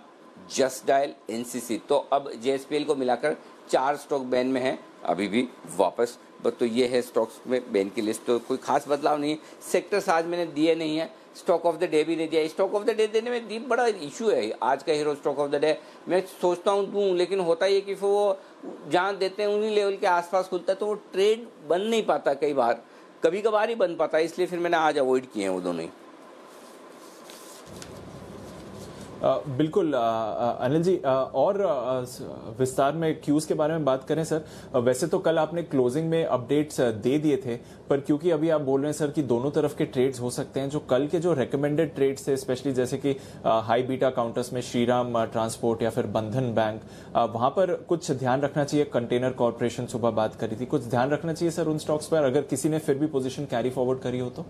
जस्ट डायल, एनसीसी। तो अब जेएसपीएल को मिलाकर 4 स्टॉक बैन में है अभी भी वापस। तो ये है स्टॉक्स में बैन की लिस्ट। तो कोई खास बदलाव नहीं है। सेक्टर्स आज मैंने दिए नहीं है, स्टॉक ऑफ द डे भी नहीं दिया। स्टॉक ऑफ द डे देने में दीप बड़ा इशू है। आज का hero stock of the day मैं सोचता हूँ दूँ, लेकिन होता ही है कि फिर वो जहाँ देते हैं उन्हीं लेवल के आसपास खुलता है, तो वो ट्रेड बन नहीं पाता, कई बार कभी कभार ही बन पाता है। इसलिए फिर मैंने आज अवॉइड किए हैं वो दोनों ही। बिल्कुल अनिल जी, और विस्तार में क्यूज के बारे में बात करें सर। वैसे तो कल आपने क्लोजिंग में अपडेट्स दे दिए थे, पर क्योंकि अभी आप बोल रहे हैं सर कि दोनों तरफ के ट्रेड्स हो सकते हैं, जो कल के जो रेकमेंडेड ट्रेड्स थे, स्पेशली जैसे कि हाई बीटा काउंटर्स में श्रीराम ट्रांसपोर्ट या फिर बंधन बैंक, वहां पर कुछ ध्यान रखना चाहिए। कंटेनर कॉर्पोरेशन सुबह बात करी थी, कुछ ध्यान रखना चाहिए सर उन स्टॉक्स पर, अगर किसी ने फिर भी पोजीशन कैरी फॉरवर्ड करी हो तो?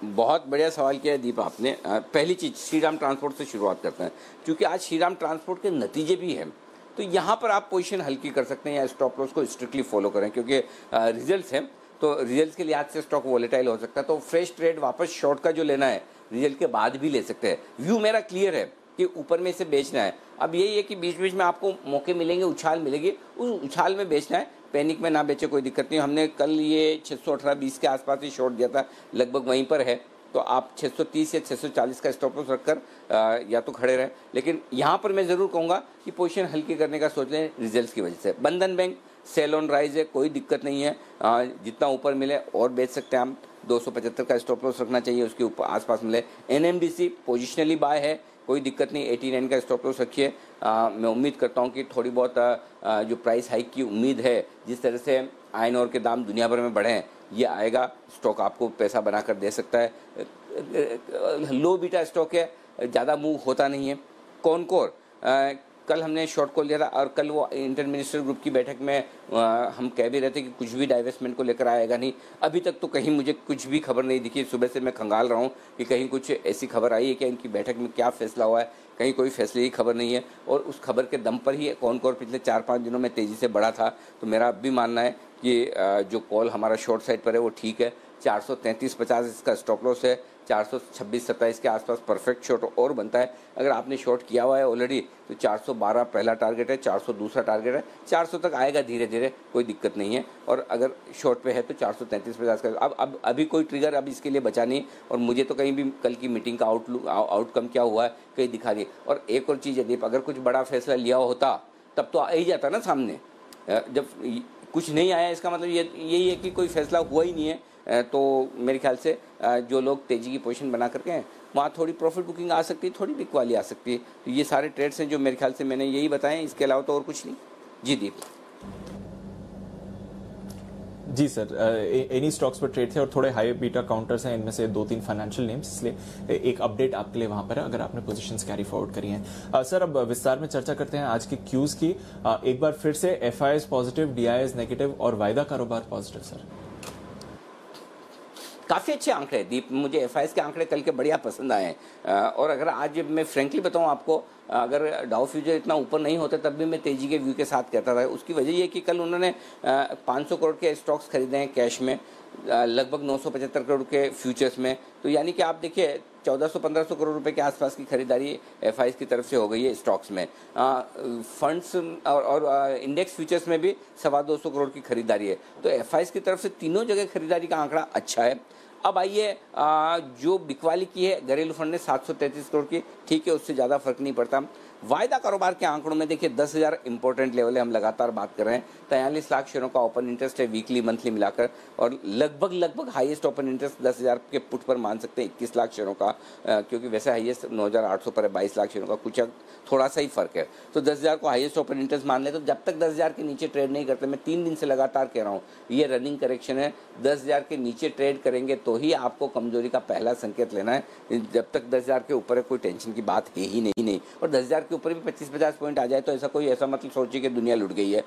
बहुत बढ़िया सवाल किया है दीप आपने। पहली चीज़ श्रीराम ट्रांसपोर्ट से शुरुआत करते हैं, क्योंकि आज श्रीराम ट्रांसपोर्ट के नतीजे भी हैं, तो यहाँ पर आप पोजीशन हल्की कर सकते हैं या स्टॉप लॉस को स्ट्रिक्टली फॉलो करें, क्योंकि रिजल्ट्स हैं तो रिजल्ट्स के लिहाज से स्टॉक वॉलेटाइल हो सकता है। तो फ्रेश ट्रेड वापस शॉर्ट का जो लेना है रिजल्ट के बाद भी ले सकते हैं। व्यू मेरा क्लियर है कि ऊपर में इसे बेचना है। अब यही है कि बीच बीच में आपको मौके मिलेंगे, उछाल मिलेगी, उस उछाल में बेचना है, पैनिक में ना बेचे, कोई दिक्कत नहीं। हमने कल ये 618.20 के आसपास ही शॉर्ट दिया था, लगभग वहीं पर है, तो आप 630 या 640 का स्टॉप लॉस रखकर या तो खड़े रहें। लेकिन यहाँ पर मैं ज़रूर कहूँगा कि पोजीशन हल्की करने का सोच लें रिजल्ट्स की वजह से। बंधन बैंक सेल ऑन राइज है, कोई दिक्कत नहीं है, जितना ऊपर मिले और बेच सकते हैं हम। 275 का स्टॉप लॉस रखना चाहिए, उसके ऊपर आसपास मिले। एनएमडीसी पोजिशनली बाय है, कोई दिक्कत नहीं, 89 का स्टॉप लॉस रखिए। मैं उम्मीद करता हूँ कि थोड़ी बहुत जो प्राइस हाइक की उम्मीद है, जिस तरह से आयरन ओर के दाम दुनिया भर में बढ़े हैं, ये आएगा, स्टॉक आपको पैसा बनाकर दे सकता है। लो बीटा स्टॉक है, ज़्यादा मूव होता नहीं है। कॉनकोर कल हमने शॉर्ट कॉल लिया था, और कल वो इंटर मिनिस्टर ग्रुप की बैठक में हम कह भी रहे थे कि कुछ भी डाइवेस्टमेंट को लेकर आएगा नहीं। अभी तक तो कहीं मुझे कुछ भी खबर नहीं दिखी। सुबह से मैं खंगाल रहा हूँ कि कहीं कुछ ऐसी खबर आई है कि इनकी बैठक में क्या फैसला हुआ है, कहीं कोई फैसले की खबर नहीं है। और उस खबर के दम पर ही कॉनकोर पिछले 4-5 दिनों में तेज़ी से बढ़ा था। तो मेरा अब भी मानना है कि जो कॉल हमारा शॉर्ट साइड पर है वो ठीक है। 433.50 इसका स्टॉप लॉस है, 426-27 के आसपास परफेक्ट शॉर्ट और बनता है। अगर आपने शॉर्ट किया हुआ है ऑलरेडी तो 412 पहला टारगेट है, 400 दूसरा टारगेट है, 400 तक आएगा धीरे धीरे, कोई दिक्कत नहीं है। और अगर शॉर्ट पे है तो 433-50 का अब अभी कोई ट्रिगर अब इसके लिए बचा नहीं। और मुझे तो कहीं भी कल की मीटिंग का आउटकम क्या हुआ है कहीं दिखा नहीं। और एक और चीज़ है दीप, अगर कुछ बड़ा फैसला लिया होता तब तो आ ही जाता ना सामने। जब कुछ नहीं आया इसका मतलब यही है कि कोई फैसला हुआ ही नहीं है। तो मेरे ख्याल से जो लोग तेज़ी की पोजीशन बना करके हैं वहाँ थोड़ी प्रॉफिट बुकिंग आ सकती है, थोड़ी बिक वाली आ सकती है। तो ये सारे ट्रेड्स हैं जो मेरे ख्याल से मैंने यही बताए हैं, इसके अलावा तो और कुछ नहीं। जी दीप। जी सर, एनी स्टॉक्स पर ट्रेड थे और थोड़े हाई बीटा काउंटर्स हैं, इनमें से 2-3 फाइनेंशियल नेम्स, इसलिए एक अपडेट आपके लिए वहां पर है अगर आपने पोजीशंस कैरी फॉरवर्ड करी हैं। सर अब विस्तार में चर्चा करते हैं आज की क्यूज की। एक बार फिर से एफआईएस पॉजिटिव, डीआईएस नेगेटिव और वायदा कारोबार पॉजिटिव। सर काफ़ी अच्छे आंकड़े हैं दीप, मुझे एफआईएस के आंकड़े कल के बढ़िया पसंद आए हैं। और अगर आज मैं फ्रेंकली बताऊं आपको, अगर डाउ फ्यूचर इतना ऊपर नहीं होता तब भी मैं तेज़ी के व्यू के साथ कहता था। उसकी वजह ये कि कल उन्होंने 500 करोड़ के स्टॉक्स खरीदे हैं कैश में, लगभग 975 करोड़ के फ्यूचर्स में। तो यानी कि आप देखिए 1400-1500 करोड़ रुपए के आसपास की खरीदारी एफआईएस की तरफ से हो गई है स्टॉक्स में। फंड्स और इंडेक्स फ्यूचर्स में भी 225 करोड़ की खरीदारी है। तो एफआईएस की तरफ से तीनों जगह खरीदारी का आंकड़ा अच्छा है। अब आइए जो बिकवाली की है घरेलू फंड ने 733 करोड़ की, ठीक है, उससे ज़्यादा फर्क नहीं पड़ता। वायदा कारोबार के आंकड़ों में देखिए 10,000 इंपॉर्टेंट लेवल है, हम लगातार बात कर रहे हैं। 43 लाख शेयरों का ओपन इंटरेस्ट है वीकली मंथली मिलाकर, और लगभग हाईएस्ट ओपन इंटरेस्ट 10,000 के पुट पर मान सकते हैं 21 लाख शेयरों का, क्योंकि वैसे हाईएस्ट 9,800 पर है, 22 लाख शेयरों का, कुछ थोड़ा सा ही फर्क है। तो 10,000 को हाईएस्ट ओपन इंटरेस्ट मान ले, तो जब तक 10,000 के नीचे ट्रेड नहीं करते, मैं 3 दिन से लगातार कह रहा हूँ ये रनिंग करेक्शन है, 10,000 के नीचे ट्रेड करेंगे तो ही आपको कमजोरी का पहला संकेत लेना है। जब तक 10,000 के ऊपर है कोई टेंशन की बात है ही नहीं। और 10,000 के ऊपर भी 25-50 पॉइंट आ जाए तो ऐसा मतलब सोचिए कि दुनिया लुट गई है।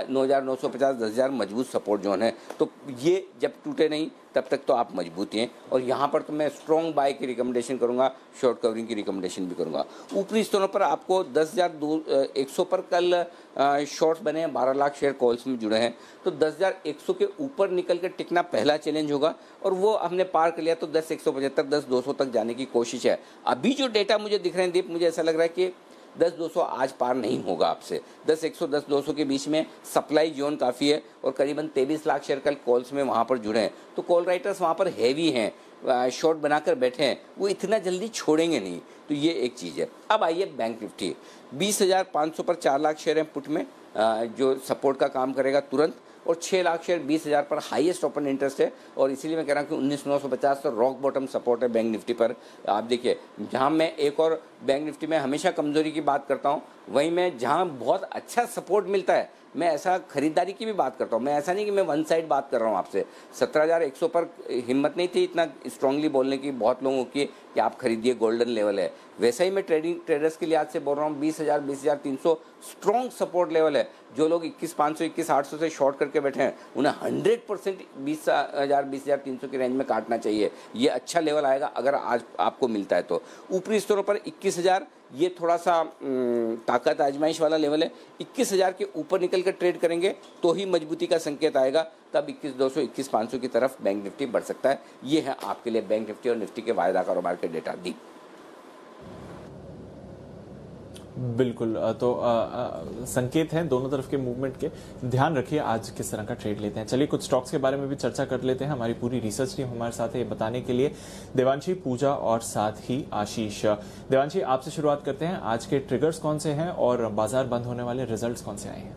9,950, 10,000 मजबूत सपोर्ट जोन है। तो ये जब टूटे नहीं तब तक तो आप मजबूत हैं। और यहाँ पर तो मैं स्ट्रॉन्ग बाय की रिकमेंडेशन करूँगा, शॉर्ट कवरिंग की रिकमेंडेशन भी करूँगा। ऊपरी स्तरों पर आपको 10,100 पर कल शॉर्ट्स बने हैं, 12 लाख शेयर कॉल्स में जुड़े हैं। तो 10,100 के ऊपर निकल कर टिकना पहला चैलेंज होगा, और वो हमने पार कर लिया तो 10,175, 10,200 तक जाने की कोशिश है। अभी जो डेटा मुझे दिख रहे हैं दीप, मुझे ऐसा लग रहा है कि 10,200 आज पार नहीं होगा आपसे। 10,100, 10,200 के बीच में सप्लाई जोन काफ़ी है, और करीबन 23 लाख शेयर कल कॉल्स में वहाँ पर जुड़े हैं। तो कॉल राइटर्स वहाँ पर हैवी हैं, शॉर्ट बनाकर बैठे हैं, वो इतना जल्दी छोड़ेंगे नहीं। तो ये एक चीज़ है। अब आइए बैंक निफ्टी, 20,500 पर 4 लाख शेयर हैं पुट में, जो सपोर्ट का काम करेगा तुरंत, और 6 लाख शेयर 20,000 पर हाईएस्ट ओपन इंटरेस्ट है। और इसीलिए मैं कह रहा हूँ कि 19,950 तो रॉक बॉटम सपोर्ट है बैंक निफ्टी पर। आप देखिए, जहाँ मैं एक और बैंक निफ्टी में हमेशा कमजोरी की बात करता हूँ, वहीं मैं जहाँ बहुत अच्छा सपोर्ट मिलता है मैं ऐसा खरीदारी की भी बात करता हूँ। मैं ऐसा नहीं कि मैं वन साइड बात कर रहा हूँ आपसे। 17,100 पर हिम्मत नहीं थी इतना स्ट्रांगली बोलने की बहुत लोगों की कि आप खरीदिए, गोल्डन लेवल है। वैसा ही मैं ट्रेडर्स के लिहाज से बोल रहा हूँ 20,000 20,300 स्ट्रॉन्ग सपोर्ट लेवल है। जो लोग 21,500 21,800 से शॉर्ट करके बैठे हैं उन्हें 100% 20,000 20,300 की रेंज में काटना चाहिए। ये अच्छा लेवल आएगा अगर आज आपको मिलता है तो। ऊपरी स्तरों पर 21,000 ये थोड़ा सा ताकत आजमाइश वाला लेवल है। 21,000 के ऊपर निकल कर ट्रेड करेंगे तो ही मजबूती का संकेत आएगा, तब 21,200 21,500 की तरफ बैंक निफ्टी बढ़ सकता है। ये है आपके लिए बैंक निफ्टी और निफ्टी के वायदा कारोबार के डेटा दी। बिल्कुल, तो संकेत हैं दोनों तरफ के मूवमेंट के। ध्यान रखिए आज किस तरह का ट्रेड लेते हैं। चलिए कुछ स्टॉक्स के बारे में भी चर्चा कर लेते हैं। हमारी पूरी रिसर्च टीम हमारे साथ है ये बताने के लिए, देवांशी, पूजा और साथ ही आशीष। देवांशी, आपसे शुरुआत करते हैं। आज के ट्रिगर्स कौन से हैं और बाजार बंद होने वाले रिजल्ट्स कौन से आए हैं?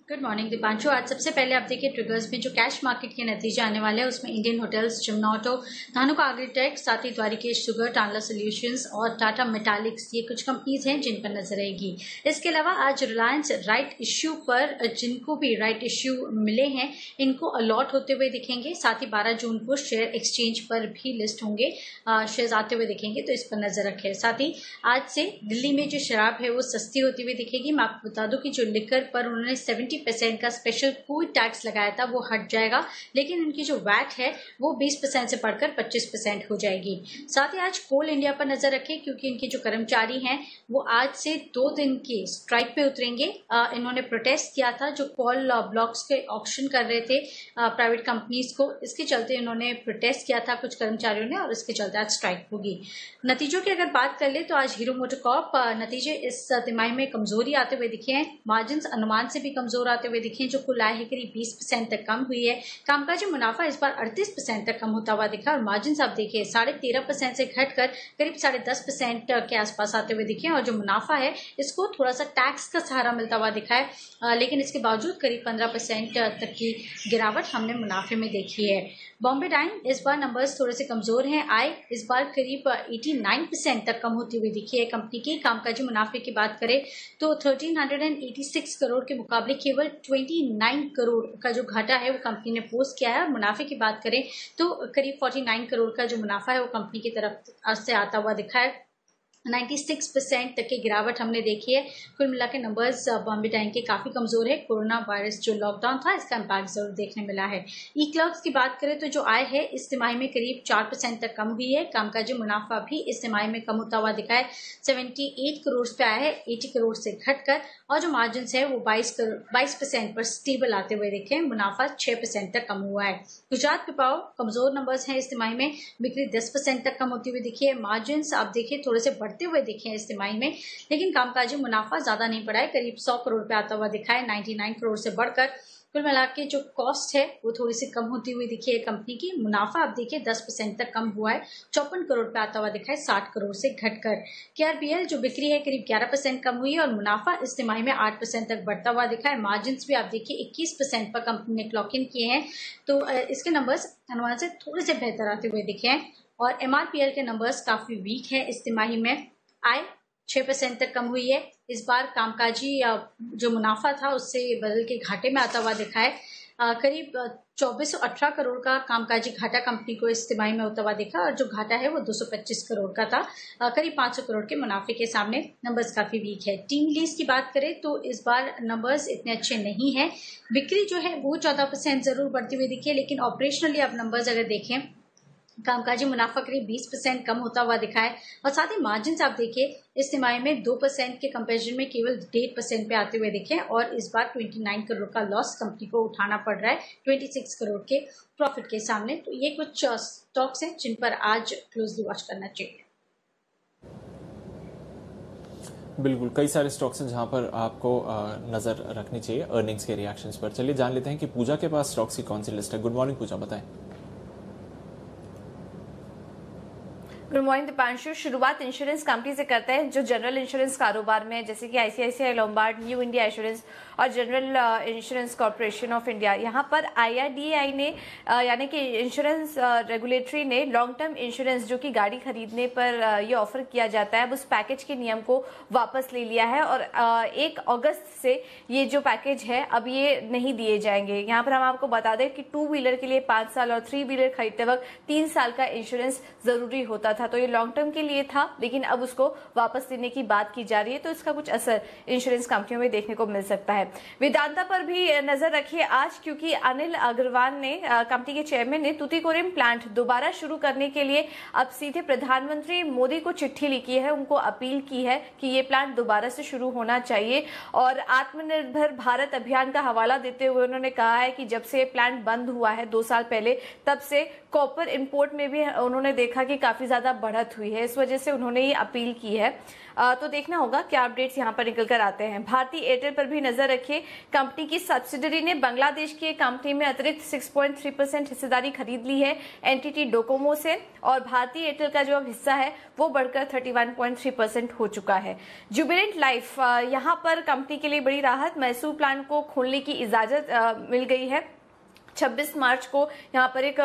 Good morning Deepanshu. आज सबसे पहले आप देखिए ट्रिगर्स में जो कैश मार्केट के नतीजे आने वाले हैं उसमें इंडियन होटल्स, जिम्नोटो, धानुका एग्रीटेक, साथ ही द्वारिकेश शुगर, टांडला सॉल्यूशंस और टाटा मेटालिक्स, ये कुछ कंपनीज हैं जिन पर नजर रहेगी। इसके अलावा आज रिलायंस राइट इश्यू पर जिनको भी राइट इश्यू मिले हैं इनको अलॉट होते हुए दिखेंगे। साथ ही 12 जून को शेयर एक्सचेंज पर भी लिस्ट होंगे, शेयर आते हुए दिखेंगे, तो इस पर नजर रखें। साथ ही आज से दिल्ली में जो शराब है वो सस्ती होती हुई दिखेगी। मैं आपको बता दूं कि जो लिकर पर उन्होंने 70% का स्पेशल कोई टैक्स लगाया था वो हट जाएगा, लेकिन इनकी जो वैट है वो 20% से बढ़कर 25% हो जाएगी। साथ ही आज कोल इंडिया पर नजर रखें क्योंकि इनके जो कर्मचारी हैं वो आज से 2 दिन के स्ट्राइक पे उतरेंगे। इन्होंने प्रोटेस्ट किया था जो कोल ब्लॉक्स के ऑक्शन कर रहे थे प्राइवेट कंपनीज को, इसके चलते इन्होंने प्रोटेस्ट किया था कुछ कर्मचारियों ने और इसके चलते आज स्ट्राइक होगी। नतीजों की अगर बात कर ले तो आज हीरो मोटोकॉर्प नतीजे इस तिमाही में कमजोरी आते हुए दिखे हैं। मार्जिन अनुमान से भी कमजोर आते हुए दिखे, जो कुल आय है करीब 20% तक कम हुई है। कामकाजी मुनाफा इस बार 38% तक कम होता हुआ दिखा और मार्जिन आप देखिए 13.5% से घटकर करीब 10.5% के आसपास आते हुए दिखे और जो मुनाफा है इसको थोड़ा सा टैक्स का सहारा मिलता हुआ दिखा है, लेकिन इसके बावजूद करीब 15% तक की गिरावट हमने मुनाफे में देखी है। बॉम्बे डाइन इस बार नंबर्स थोड़े से कमजोर हैं। आय इस बार करीब 89% तक कम होती हुई दिखी है कंपनी की। कामकाजी मुनाफे की बात करें तो 1386 करोड़ के मुकाबले केवल 29 करोड़ का जो घाटा है वो कंपनी ने पोस्ट किया है। और मुनाफे की बात करें तो करीब 49 करोड़ का जो मुनाफा है वो कंपनी की तरफ से आता हुआ दिखा है। 96% तक की गिरावट हमने देखी है। कुल मिला के नंबर्स बॉम्बे डाइन के काफी कमजोर है। कोरोना वायरस जो लॉकडाउन था इसका इम्पैक्ट जरूर देखने मिला है। ई क्लर्क्स की बात करें तो जो आय है इस तिमाही में करीब 4% तक कम हुई है। कामकाजी मुनाफा भी इस तिमाही में कम होता हुआ दिखा है। 78 करोड़ पे आया है 80 करोड़ से घटकर, और जो मार्जिन है वो 22% पर स्टेबल आते हुए दिखे। मुनाफा 6% तक कम हुआ है। गुजरात पिपावाव कमजोर नंबर्स हैं इस तिमाही में, बिक्री 10% तक कम होती हुई दिखी है। मार्जिन आप देखिए थोड़े से हुए दिखे हैं इस तिमाही में, लेकिन कामकाजी मुनाफा ज्यादा नहीं बढ़ा है, करीब 100 करोड़ पे आता हुआ दिखा है 99 करोड़ से बढ़कर। कुल मिला के जो कॉस्ट है वो थोड़ी सी कम होती हुई दिखी है कंपनी की। मुनाफा आप देखिए 10% तक कम हुआ है, 54 करोड़ पे आता हुआ दिखा है 60 करोड़ से घटकर। KRBL जो बिक्री है करीब 11% कम हुई है और मुनाफा इस तिमाही में 8% तक बढ़ता हुआ दिखा है। मार्जिन भी आप देखिए 21% पर कंपनी ने क्लॉक इन किए हैं, तो इसके नंबर्स अनुमान से थोड़े से बेहतर आते हुए दिखे हैं। और MRPL के नंबर्स काफी वीक है इस तिमाही में। आय 6% तक कम हुई है। इस बार कामकाजी जो मुनाफा था उससे बदल के घाटे में आता हुआ दिखा है। करीब 2418 करोड़ का कामकाजी घाटा कंपनी को इस तिमाही में होता हुआ दिखा और जो घाटा है वो 225 करोड़ का था। करीब 500 करोड़ के मुनाफे के सामने नंबर्स काफी वीक है। टीम लीज की बात करें तो इस बार नंबर्स इतने अच्छे नहीं है। बिक्री जो है वो 14% जरूर बढ़ती हुई दिखी है, लेकिन ऑपरेशनली आप नंबर्स अगर देखें कामकाजी मुनाफा करीब 20% कम होता हुआ दिखा है। और साथ ही मार्जिन आप देखिए इस तिमाही में 2% के कंपैरिजन में केवल 1.5% पे आते हुए दिखे और इस बार 29 करोड़ का लॉस कंपनी को उठाना पड़ रहा है 26 करोड़ के प्रॉफिट के सामने। तो ये कुछ स्टॉक्स हैं जिन पर आज क्लोजली वॉच करना चाहिए। बिल्कुल, कई सारे स्टॉक्स हैं जहां पर आपको नजर रखनी चाहिए अर्निंग्स के रिएक्शंस पर। चलिए जान लेते हैं कि पूजा के पास स्टॉक्स की कौन सी लिस्ट है। गुड मॉर्निंग पूजा, बताएं। Good morning Deepanshu. शुरुआत इंश्योरेंस कंपनी से करते हैं जो जनरल इंश्योरेंस कारोबार में है, जैसे कि आईसीआईसीआई लोम्बार्ड, न्यू इंडिया एश्योरेंस और जनरल इंश्योरेंस कॉर्पोरेशन ऑफ इंडिया। यहाँ पर IRDAI ने यानी कि इंश्योरेंस रेगुलेटरी ने लॉन्ग टर्म इंश्योरेंस जो कि गाड़ी खरीदने पर ये ऑफर किया जाता है, उस पैकेज के नियम को वापस ले लिया है और 1 अगस्त से ये जो पैकेज है अब ये नहीं दिए जाएंगे। यहाँ पर हम आपको बता दें कि 2 व्हीलर के लिए 5 साल और 3 व्हीलर खरीदते वक्त 3 साल का इंश्योरेंस जरूरी होता था, तो ये लॉन्ग टर्म के लिए था, लेकिन अब उसको वापस देने की बात की जा रही है, तो इसका कुछ असर इंश्योरेंस कंपनियों में देखने को मिल सकता है। वेदांता पर भी नजर रखिए आज, क्योंकि अनिल अग्रवाल ने कंपनी के चेयरमैन ने तूतीकोरिन प्लांट दोबारा शुरू करने के लिए अब सीधे प्रधानमंत्री मोदी को चिट्ठी लिखी है, उनको अपील की है कि ये प्लांट दोबारा से शुरू होना चाहिए। और आत्मनिर्भर भारत अभियान का हवाला देते हुए उन्होंने कहा है कि जब से प्लांट बंद हुआ है 2 साल पहले, तब से कॉपर इंपोर्ट में भी उन्होंने देखा कि काफी ज्यादा बढ़त हुई है, इस वजह से उन्होंने ये अपील की है। तो देखना होगा क्या अपडेट्स यहाँ पर निकल कर आते हैं। भारती एयरटेल पर भी नजर रखिए। कंपनी की सब्सिडरी ने बांग्लादेश की एक कंपनी में अतिरिक्त 6.3% हिस्सेदारी खरीद ली है एनटीटी डोकोमो से, और भारतीय एयरटेल का जो हिस्सा है वो बढ़कर 31.3% हो चुका है। जुबिलेंट लाइफ, यहाँ पर कंपनी के लिए बड़ी राहत, मैसूर प्लांट को खोलने की इजाजत मिल गई है। 26 मार्च को यहाँ पर एक